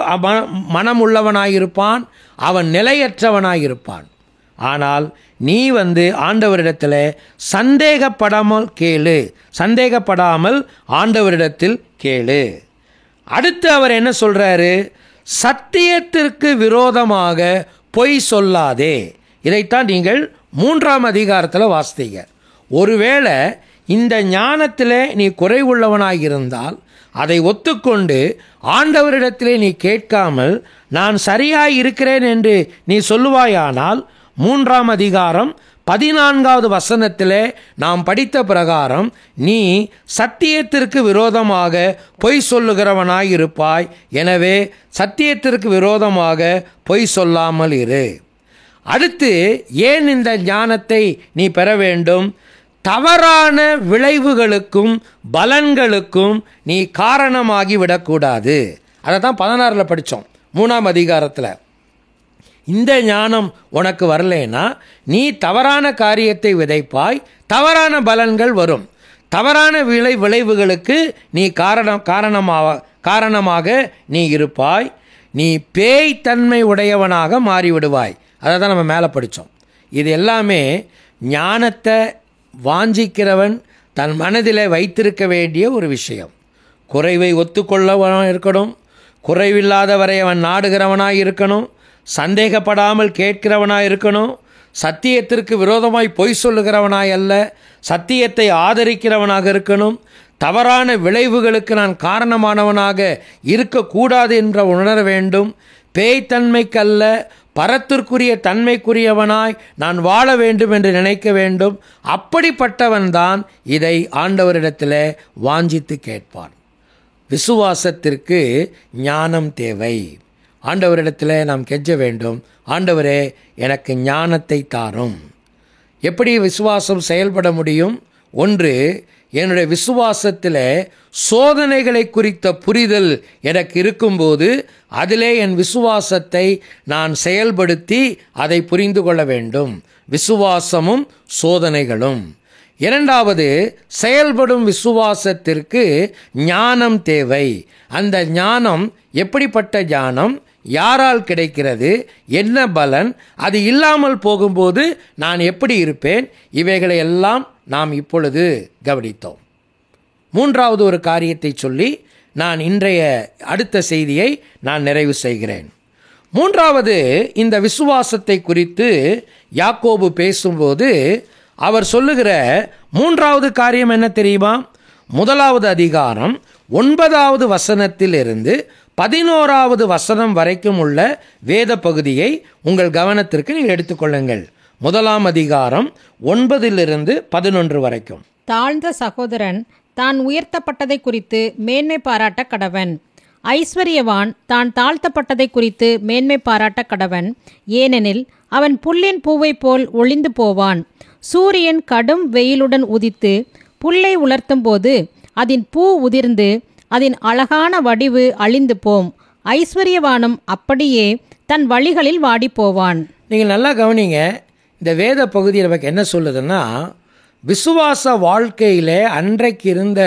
மனமுள்ளவனாயிருப்பான், அவன் நிலையற்றவனாயிருப்பான். ஆனால் நீ ஆண்டவரிடத்தில் சந்தேகப்படாமல் ஆண்டவரிடத்தில் கேளு. அடுத்து அவர் என்ன சொல்றாரு? சத்தியத்திற்கு விரோதமாக பொய் சொல்லாதே. இதைத்தான் நீங்கள் 3ஆம் அதிகாரத்தில் வாசித்தீங்க. ஒருவேளை இந்த ஞானத்தில் நீ குறைவுள்ளவனாயிருந்தால் அதை ஒத்துக்கொண்டு ஆண்டவரிடத்திலே நீ கேட்காமல் நான் சரியாய் இருக்கிறேன் என்று நீ சொல்லுவாயானால் 3ஆம் அதிகாரம் 14வது வசனத்திலே நாம் படித்த பிரகாரம் நீ சத்தியத்திற்கு விரோதமாக பொய் சொல்லுகிறவனாயிருப்பாய். எனவே சத்தியத்திற்கு விரோதமாக பொய் சொல்லாமல் இரு. அடுத்து ஏன் இந்த ஞானத்தை நீ பெற வேண்டும்? தவறான விளைவுகளுக்கும் பலன்களுக்கும் நீ காரணமாகி விடக்கூடாது. அதை தான் 16 படித்தோம் 3ஆம் அதிகாரத்தில். இந்த ஞானம் உனக்கு வரலைன்னா நீ தவறான காரியத்தை விதைப்பாய், தவறான பலன்கள் வரும். தவறான விளைவுகளுக்கு நீ காரணமாக நீ இருப்பாய். நீ பேய் தன்மை உடையவனாக மாறிவிடுவாய். அதை தான் நம்ம மேலே படித்தோம். இது எல்லாமே ஞானத்தை வாஞ்சிக்கிறவன் தன் மனதில் வைத்திருக்க வேண்டிய ஒரு விஷயம். குறைவை ஒத்துக்கொள்ளவனாக இருக்கணும், குறைவில்லாதவரை அவன் நாடுகிறவனாக இருக்கணும், சந்தேகப்படாமல் கேட்கிறவனாக இருக்கணும், சத்தியத்திற்கு விரோதமாய் பொய் சொல்லுகிறவனாய் அல்ல, சத்தியத்தை ஆதரிக்கிறவனாக இருக்கணும், தவறான விளைவுகளுக்கு நான் காரணமானவனாக இருக்கக்கூடாது என்ற உணர வேண்டும். பேய்த்தன்மைக்கல்ல, பரத்திற்குரிய தன்மைக்குரியவனாய் நான் வாழ வேண்டும் என்று நினைக்க வேண்டும். அப்படிப்பட்டவன்தான் இதை ஆண்டவரிடத்தில் வாஞ்சித்து கேட்பான். விசுவாசத்திற்கு ஞானம் தேவை. ஆண்டவரிடத்தில் நாம் கெஞ்ச வேண்டும், ஆண்டவரே எனக்கு ஞானத்தை தாரும். எப்படி விசுவாசம் செயல்பட முடியும்? ஒன்று, என்னுடைய விசுவாசத்தில் சோதனைகளை குறித்த புரிதல் எனக்கு இருக்கும்போது அதிலே என் விசுவாசத்தை நான் செயல்படுத்தி அதை புரிந்து கொள்ள வேண்டும். விசுவாசமும் சோதனைகளும். இரண்டாவது, செயல்படும் விசுவாசத்திற்கு ஞானம் தேவை. அந்த ஞானம் எப்படிப்பட்ட ஞானம்? யாரால் கிடைக்கிறது? என்ன பலன்? அது இல்லாமல் போகும்போது நான் எப்படி இருப்பேன்? இவைகளை எல்லாம் நாம் இப்பொழுது கவனித்தோம். மூன்றாவது ஒரு காரியத்தை சொல்லி நான் இன்றைய அடுத்த செய்தியை நான் நிறைவு செய்கிறேன். மூன்றாவது, இந்த விசுவாசத்தை குறித்து யாக்கோபு பேசும்போது அவர் சொல்லுகிற மூன்றாவது காரியம் என்ன தெரியுமா? 1வது அதிகாரம் 9வது வசனத்திலிருந்து 11வது வசனம் வரைக்கும் உள்ள வேத பகுதியை உங்கள் கவனத்திற்கு நீங்கள் எடுத்துக்கொள்ளுங்கள். 1ஆம் அதிகாரம் 9லிருந்து 11 வரைக்கும். தாழ்ந்த சகோதரன் தான் உயர்த்தப்பட்டதை குறித்து மேன்மை பாராட்ட கடவன். ஐஸ்வர்யவான் தான் தாழ்த்தப்பட்டதை குறித்து மேன்மை பாராட்ட கடவன். ஏனெனில் அவன் புல்லின் பூவை போல் ஒளிந்து போவான். சூரியன் கடும் வெயிலுடன் உதித்து புல்லை உலர்த்தும் போது அதன் பூ உதிர்ந்து அதன் அழகான வடிவு அழிந்து போம். ஐஸ்வர்யவானும் அப்படியே தன் வழிகளில் வாடி போவான். நீங்கள் நல்லா கவனிங்க. இந்த வேத பகுதி நமக்கு என்ன சொல்லுதுன்னா, விசுவாச வாழ்க்கையில் அன்றைக்கு இருந்த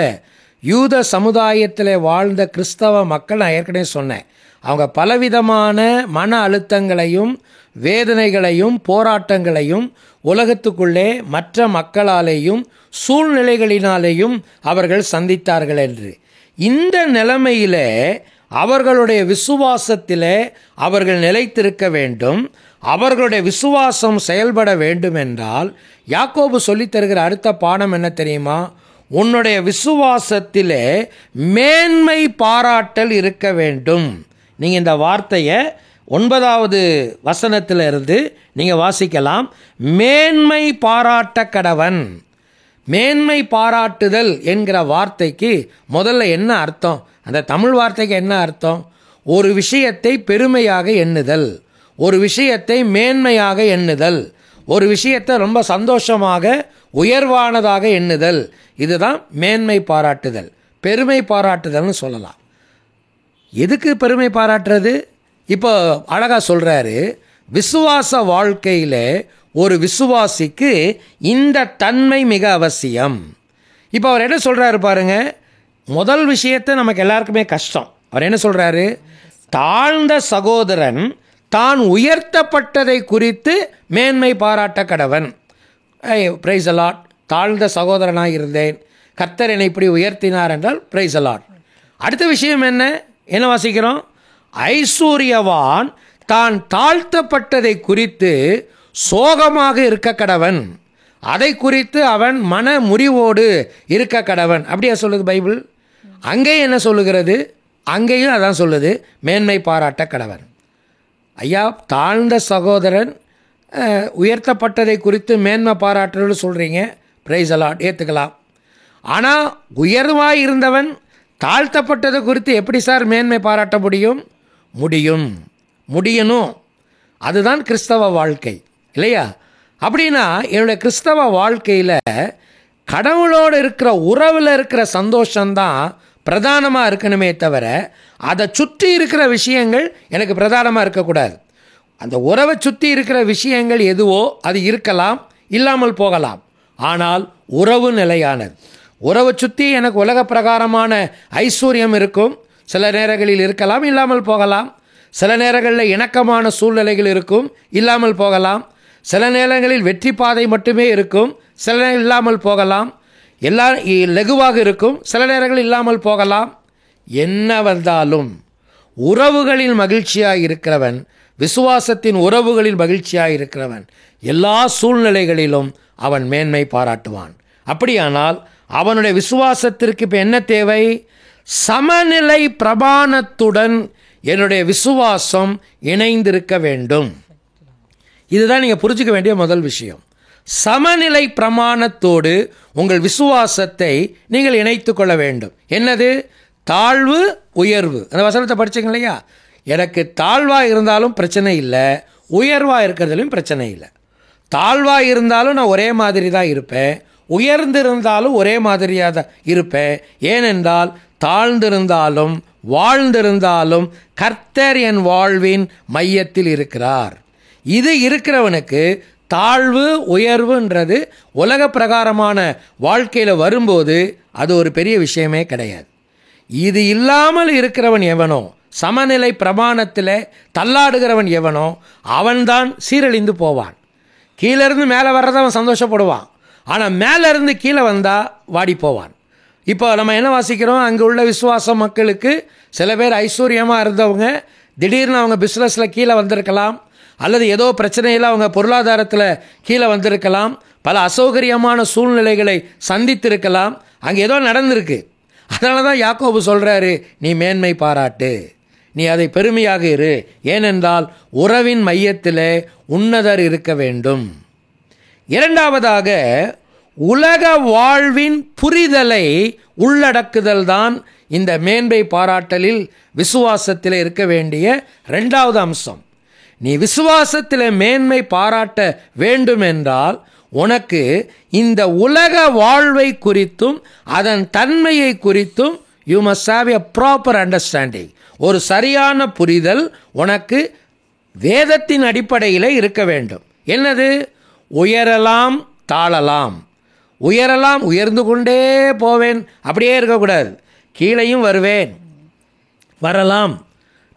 யூத சமுதாயத்தில் வாழ்ந்த கிறிஸ்தவ மக்கள், நான் ஏற்கனவே சொன்னேன், அவங்க பலவிதமான மன அழுத்தங்களையும் வேதனைகளையும் போராட்டங்களையும் உலகத்துக்குள்ளே மற்ற மக்களாலேயும் சூழ்நிலைகளினாலேயும் அவர்கள் சந்தித்தார்கள் என்று. இந்த நிலைமையில் அவர்களுடைய விசுவாசத்தில் அவர்கள் நிலைத்திருக்க வேண்டும். அவர்களுடைய விசுவாசம் செயல்பட வேண்டும் என்றால் யாக்கோபு சொல்லித் தருகிற அடுத்த பாடம் என்ன தெரியுமா? உன்னுடைய விசுவாசத்திலே மேன்மை பாராட்டல் இருக்க வேண்டும். நீங்கள் இந்த வார்த்தையை 9வது வசனத்திலிருந்து நீங்கள் வாசிக்கலாம். மேன்மை பாராட்ட கடவன். மேன்மை பாராட்டுதல் என்கிற வார்த்தைக்கு முதல்ல என்ன அர்த்தம்? அந்த தமிழ் வார்த்தைக்கு என்ன அர்த்தம்? ஒரு விஷயத்தை பெருமையாக எண்ணுதல், ஒரு விஷயத்தை மேன்மையாக எண்ணுதல், ஒரு விஷயத்தை ரொம்ப சந்தோஷமாக உயர்வானதாக எண்ணுதல். இதுதான் மேன்மை பாராட்டுதல், பெருமை பாராட்டுதல்னு சொல்லலாம். எதுக்கு பெருமை பாராட்டுறது? இப்போ அழகா சொல்றாரு, விசுவாச வாழ்க்கையில் ஒரு விசுவாசிக்கு இந்த தன்மை மிக அவசியம். இப்போ அவர் என்ன சொல்றாரு பாருங்க, முதல் விஷயத்தை நமக்கு எல்லாருக்குமே கஷ்டம். அவர் என்ன சொல்கிறாரு? தாழ்ந்த சகோதரன் தான் உயர்த்தப்பட்டதை குறித்து மேன்மை பாராட்ட கடவன். பிரைஸ் அலாட். தாழ்ந்த சகோதரனாக இருந்தேன், கர்த்தர் என்னை இப்படி உயர்த்தினார் என்றால் பிரைஸ் அலாட். அடுத்த விஷயம் என்ன வாசிக்கிறோம்? ஐஸ்வர்யவான் தான் தாழ்த்தப்பட்டதை குறித்து சோகமாக இருக்க கடவன், அதை குறித்து அவன் மன முறிவோடு இருக்க கடவன். அப்படியா சொல்லுது பைபிள்? அங்கேயும் என்ன சொல்லுகிறது? அங்கேயும் அதான் சொல்லுது, மேன்மை பாராட்ட கடவன். ஐயா, தாழ்ந்த சகோதரன் உயர்த்தப்பட்டதை குறித்து மேன்மை பாராட்டுன்னு சொல்கிறீங்க, பிரைஸ் அலாட், ஏற்றுக்கலாம். ஆனால் உயர்வாக இருந்தவன் தாழ்த்தப்பட்டதை குறித்து எப்படி சார் மேன்மை பாராட்ட முடியும்? முடியணும். அதுதான் கிறிஸ்தவ வாழ்க்கை இல்லையா? அப்படின்னா என்னுடைய கிறிஸ்தவ வாழ்க்கையில் கடவுளோடு இருக்கிற உறவில் இருக்கிற சந்தோஷம்தான் பிரதானமாக இருக்கணுமே தவிர அதை சுற்றி இருக்கிற விஷயங்கள் எனக்கு பிரதானமாக இருக்கக்கூடாது. அந்த உறவை சுற்றி இருக்கிற விஷயங்கள் எதுவோ அது இருக்கலாம், இல்லாமல் போகலாம். ஆனால் உறவு நிலையானது. உறவை சுற்றி எனக்கு உலக பிரகாரமான ஐஸ்வர்யம் இருக்கும், சில நேரங்களில் இருக்கலாம், இல்லாமல் போகலாம். சில நேரங்களில் இணக்கமான சூழ்நிலைகள் இருக்கும், இல்லாமல் போகலாம். சில நேரங்களில் வெற்றி பாதை மட்டுமே இருக்கும், சில நேரங்கள் இல்லாமல் போகலாம். எல்லாம் லகுவாக இருக்கும், சில நேரங்களில் இல்லாமல் போகலாம். என்ன வந்தாலும் உறவுகளில் மகிழ்ச்சியாக இருக்கிறவன், விசுவாசத்தின் உறவுகளில் மகிழ்ச்சியாக இருக்கிறவன் எல்லா சூழ்நிலைகளிலும் அவன் மேன்மை பாராட்டுவான். அப்படியானால் அவனுடைய விசுவாசத்திற்கு இப்போ என்ன தேவை? சமநிலை பிரமாணத்துடன் என்னுடைய விசுவாசம் இணைந்திருக்க வேண்டும். இதுதான் நீங்கள் புரிஞ்சுக்க வேண்டிய முதல் விஷயம். சமநிலை பிரமாணத்தோடு உங்கள் விசுவாசத்தை நீங்கள் இணைத்து கொள்ள வேண்டும். என்னது? தாழ்வு உயர்வு. அந்த வசனத்தை படிச்சிங்க இல்லையா? எனக்கு தாழ்வாக இருந்தாலும் பிரச்சனை இல்லை, உயர்வாக இருக்கிறதுலையும் பிரச்சனை இல்லை. தாழ்வாக இருந்தாலும் நான் ஒரே மாதிரி தான் இருப்பேன், உயர்ந்திருந்தாலும் ஒரே மாதிரியாக தான் இருப்பேன். ஏனென்றால் தாழ்ந்திருந்தாலும் வாழ்ந்திருந்தாலும் கர்த்தர் என் வாழ்வின் மையத்தில் இருக்கிறார். இது இருக்கிறவனுக்கு தாழ்வு உயர்வுன்றது உலக பிரகாரமான வாழ்க்கையில் வரும்போது அது ஒரு பெரிய விஷயமே கிடையாது. இது இல்லாமல் இருக்கிறவன் எவனோ, சமநிலை பிரமாணத்தில் தள்ளாடுகிறவன் எவனோ அவன்தான் சீரழிந்து போவான். கீழேருந்து மேலே வர்றத அவன் சந்தோஷப்படுவான், ஆனால் மேலேருந்து கீழே வந்தால் வாடி போவான். இப்போ நம்ம என்ன வாசிக்கிறோம்? அங்கே உள்ள விசுவாச மக்களுக்கு சில பேர் ஐஸ்வர்யமாக இருந்தவங்க திடீர்னு அவங்க பிஸ்னஸில் கீழே வந்திருக்கலாம், அல்லது ஏதோ பிரச்சனையில் அவங்க பொருளாதாரத்தில் கீழே வந்திருக்கலாம், பல அசௌகரியமான சூழ்நிலைகளை சந்தித்திருக்கலாம், அங்கே ஏதோ நடந்திருக்கு. அதனால தான் யாக்கோபு சொல்கிறாரு, நீ மேன்மை பாராட்டு, நீ அதை பெருமையாக இரு. ஏனென்றால் உறவின் மையத்தில் உன்னதர் இருக்க வேண்டும். இரண்டாவதாக, உலக வாழ்வின் புரிதலை உள்ளடக்குதல் தான் இந்த மேன்மை பாராட்டலில் விசுவாசத்தில் இருக்க வேண்டிய இரண்டாவது அம்சம். நீ விசுவாசத்தில் மேன்மை பாராட்ட வேண்டும் என்றால் உனக்கு இந்த உலக வாழ்வை குறித்தும் அதன் தன்மையை குறித்தும் you must have a proper understanding. ஒரு சரியான புரிதல் உனக்கு வேதத்தின் அடிப்படையில் இருக்க வேண்டும். என்னது? உயரலாம் தாழலாம். உயரலாம், உயர்ந்து கொண்டே போவேன், அப்படியே இருக்கக்கூடாது. கீழையும் வருவேன், வரலாம்.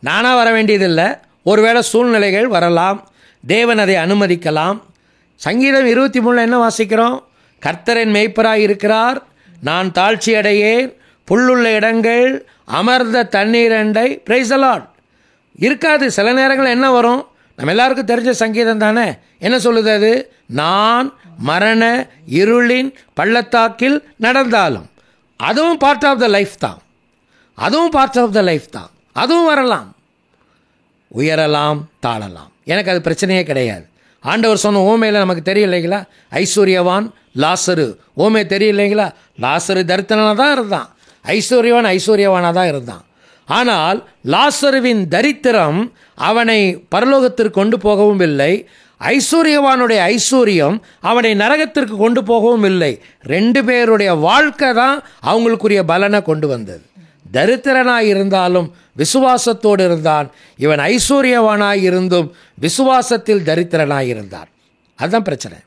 நானாக வர வேண்டியதில்லை, ஒருவேளை சூழ்நிலைகள் வரலாம், தேவன் அதை அனுமதிக்கலாம். சங்கீதம் 23 என்ன வாசிக்கிறோம்? கர்த்தரின் மேய்ப்பராய் இருக்கிறார், நான் தாழ்ச்சி அடையேன், புல்லுள்ள இடங்கள் அமர்ந்த தண்ணீர் அண்டை. Praise the Lord. இருக்காது. சில நேரங்கள் என்ன வரும்? நம்ம எல்லாருக்கும் தெரிஞ்ச சங்கீதம் தானே. என்ன சொல்லுது அது? நான் மரண இருளின் பள்ளத்தாக்கில் நடந்தாலும். அதுவும் பார்ட் ஆஃப் த லைஃப் தான், அதுவும் பார்ட் ஆஃப் த லைஃப் தான். அதுவும் வரலாம். உயரலாம் தாழலாம், எனக்கு அது பிரச்சனையே கிடையாது. ஆண்டவர் சொன்ன ஓமையில் நமக்கு தெரியலைங்களா? ஐஸ்வர்யவான் லாசரு ஓமை தெரியலைங்களா? லாசரு தரித்திரனாக தான் இருந்தான், ஐஸ்வர்யவானாக தான் இருந்தான். ஆனால் லாசருவின் தரித்திரம் அவனை பரலோகத்திற்கு கொண்டு போகவும் இல்லை, ஐஸ்வர்யவானுடைய ஐஸ்வர்யம் அவனை நரகத்திற்கு கொண்டு போகவும் இல்லை. ரெண்டு பேருடைய வாழ்க்கை தான் அவங்களுக்குரிய பலனை கொண்டு வந்தது. தரித்திரனாய் இருந்தாலும் விசுவாசத்தோடு இருந்தான், இவன் ஐஸ்வர்யவானாய் இருந்தும் விசுவாசத்தில் தரித்திரனாய் இருந்தான். அதுதான் பிரச்சனை.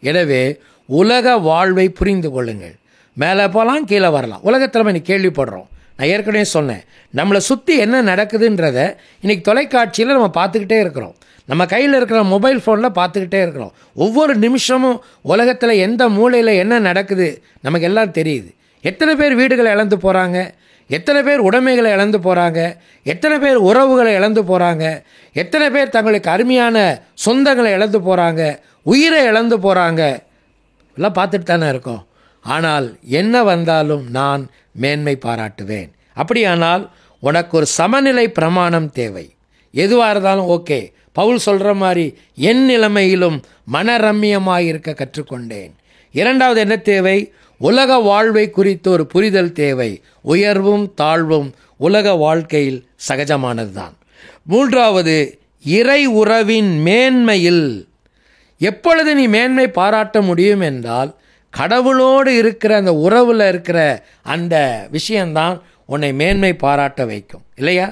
எனவே உலக வாழ்வை புரிந்து கொள்ளுங்கள். மேலே போகலாம், கீழே வரலாம். உலகத்தில் இன்னைக்கு கேள்விப்படுறோம். நான் ஏற்கனவே சொன்னேன், நம்மளை சுற்றி என்ன நடக்குதுன்றத இன்றைக்கி தொலைக்காட்சியில் நம்ம பார்த்துக்கிட்டே இருக்கிறோம். நம்ம கையில் இருக்கிற மொபைல் ஃபோனில் பார்த்துக்கிட்டே இருக்கிறோம். ஒவ்வொரு நிமிஷமும் உலகத்தில் எந்த மூலையில் என்ன நடக்குது நமக்கு எல்லாம் தெரியுது. எத்தனை பேர் வீடுகளை இழந்து போகிறாங்க, எத்தனை பேர் உடைமைகளை இழந்து போகிறாங்க, எத்தனை பேர் உறவுகளை இழந்து போகிறாங்க, எத்தனை பேர் தங்களுக்கு அருமையான சொந்தங்களை இழந்து போகிறாங்க, உயிரை இழந்து போகிறாங்க. எல்லாம் பார்த்துட்டு தானே இருக்கோம். ஆனால் என்ன வந்தாலும் நான் மேன்மை பாராட்டுவேன். அப்படியானால் உனக்கு ஒரு சமநிலை பிரமாணம் தேவை. எதுவாக இருந்தாலும் ஓகே, பவுல் சொல்கிற மாதிரி என் நிலைமையிலும் மனரம்மியமாக இருக்க கற்றுக்கொண்டேன். இரண்டாவது என்ன தேவை? உலக வாழ்வை குறித்து ஒரு புரிதல் தேவை. உயர்வும் தாழ்வும் உலக வாழ்க்கையில் சகஜமானது தான். மூன்றாவது, இறை உறவின் மேன்மையில் எப்பொழுது நீ மேன்மை பாராட்ட முடியும் என்றால், கடவுளோடு இருக்கிற அந்த உறவில் இருக்கிற அந்த விஷயந்தான் உன்னை மேன்மை பாராட்ட வைக்கும், இல்லையா?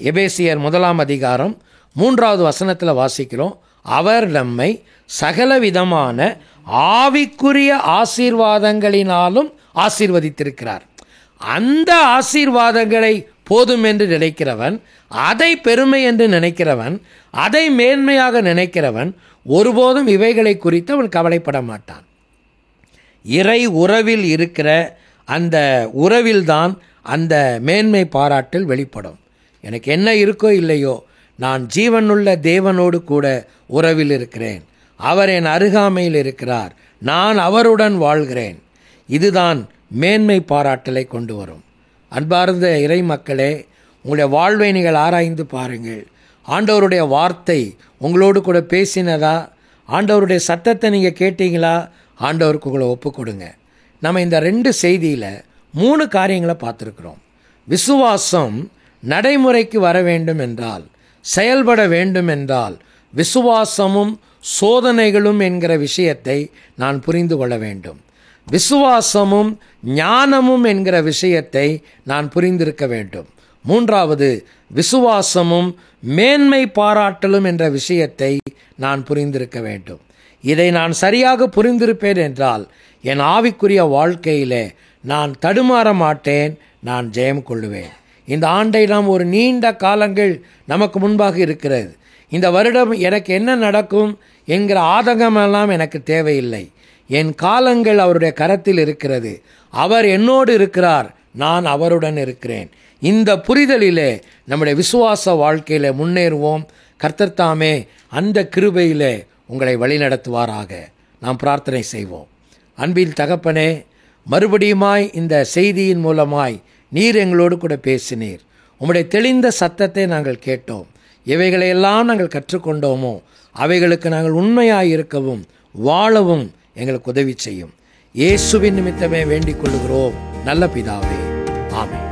எபேசியர் 1 அதிகாரம் 3வது வசனத்தில் வாசிக்கிறோம், அவர் நம்மை சகலவிதமான ஆவிக்குரிய ஆசீர்வாதங்களினாலும் ஆசீர்வதித்திருக்கிறார். அந்த ஆசீர்வாதங்களை போதும் என்று நினைக்கிறவன், அதை பெருமை என்று நினைக்கிறவன், அதை மேன்மையாக நினைக்கிறவன் ஒருபோதும் இவைகளை குறித்து அவன் கவலைப்பட மாட்டான். இறை உறவில் இருக்கிற அந்த உறவில்தான் அந்த மேன்மை பாராட்டல் வெளிப்படும். எனக்கு என்ன இருக்கோ இல்லையோ, நான் ஜீவனுள்ள தேவனோடு கூட உறவில் இருக்கிறேன். அவர் என் அருகாமையில் இருக்கிறார், நான் அவருடன் வாழ்கிறேன். இதுதான் மேன்மை பாராட்டலை கொண்டு வரும். அன்பார்ந்த இறை மக்களே, உங்களுடைய வாழ்வை நீங்கள் ஆராய்ந்து பாருங்கள். ஆண்டவருடைய வார்த்தை உங்களோடு கூட பேசினதா? ஆண்டவருடைய சத்தத்தை நீங்கள் கேட்டீங்களா? ஆண்டவருக்கு உங்களை ஒப்பு கொடுங்க. நம்ம இந்த 2 செய்தியில் 3 காரியங்களை பார்த்துருக்குறோம். விசுவாசம் நடைமுறைக்கு வர வேண்டும் என்றால், செயல்பட வேண்டும் என்றால், விசுவாசமும் சோதனைகளும் என்கிற விஷயத்தை நான் புரிந்து கொள்ள வேண்டும். விசுவாசமும் ஞானமும் என்கிற விஷயத்தை நான் புரிந்திருக்க வேண்டும். மூன்றாவது, விசுவாசமும் மேன்மை பாராட்டலும் என்ற விஷயத்தை நான் புரிந்திருக்க வேண்டும். இதை நான் சரியாக புரிந்திருப்பேன் என்றால் என் ஆவிக்குரிய வாழ்க்கையிலே நான் தடுமாற மாட்டேன், நான் ஜெயம் கொள்ளுவேன். இந்த ஆண்டை நாம் ஒரு நீண்ட காலங்கள் நமக்கு முன்பாக இருக்கிறது. இந்த வருடம் எனக்கு என்ன நடக்கும் என்கிற ஆதங்கமெல்லாம் எனக்கு தேவையில்லை. என் காலங்கள் அவருடைய கரத்தில் இருக்கிறது. அவர் என்னோடு இருக்கிறார், நான் அவருடன் இருக்கிறேன். இந்த புரிதலிலே நம்முடைய விசுவாச வாழ்க்கையில் முன்னேறுவோம். கர்த்தர் தாமே அந்த கிருபையிலே உங்களை வழிநடத்துவாராக. நாம் பிரார்த்தனை செய்வோம். அன்பின் தகப்பனே, மறுபடியுமாய் இந்த செய்தியின் மூலமாய் நீர் எங்களோடு கூட பேசினீர். உம்முடைய தெளிந்த சத்தத்தை நாங்கள் கேட்டோம். எவைகளையெல்லாம் நாங்கள் கற்றுக்கொண்டோமோ அவைகளுக்கு நாங்கள் உண்மையாக இருக்கவும் வாழவும் எங்களுக்கு உதவி செய்யும். இயேசுவின் நிமித்தமே வேண்டிக் கொள்கிறோம் நல்ல பிதாவே, ஆமென்.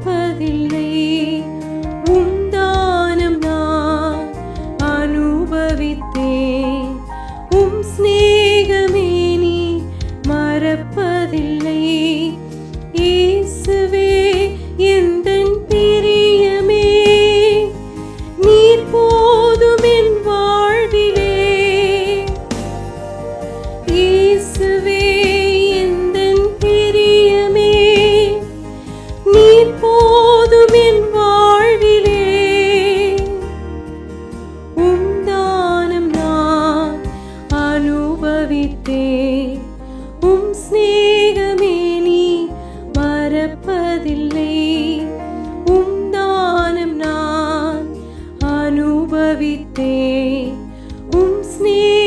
மறப்பதில்லை. உம் தானம் நான் அனுபவித்தேன். உம் சிநேகமே நீ மறப்பதில்லை. இயேசுவே எந்தன் பிரியமே, நீர் போதும் என் வாழ்விலே. இயேசுவே எந்தன் பிரியமே, நீர் போதும் என் வாழ்விலே. உம் தானம் நான் அனுபவித்தேன். உம் சிநேகமே நீ மறப்பதில்லை. உம் தானம் நான் அனுபவித்தேன். உம் சிநேகமே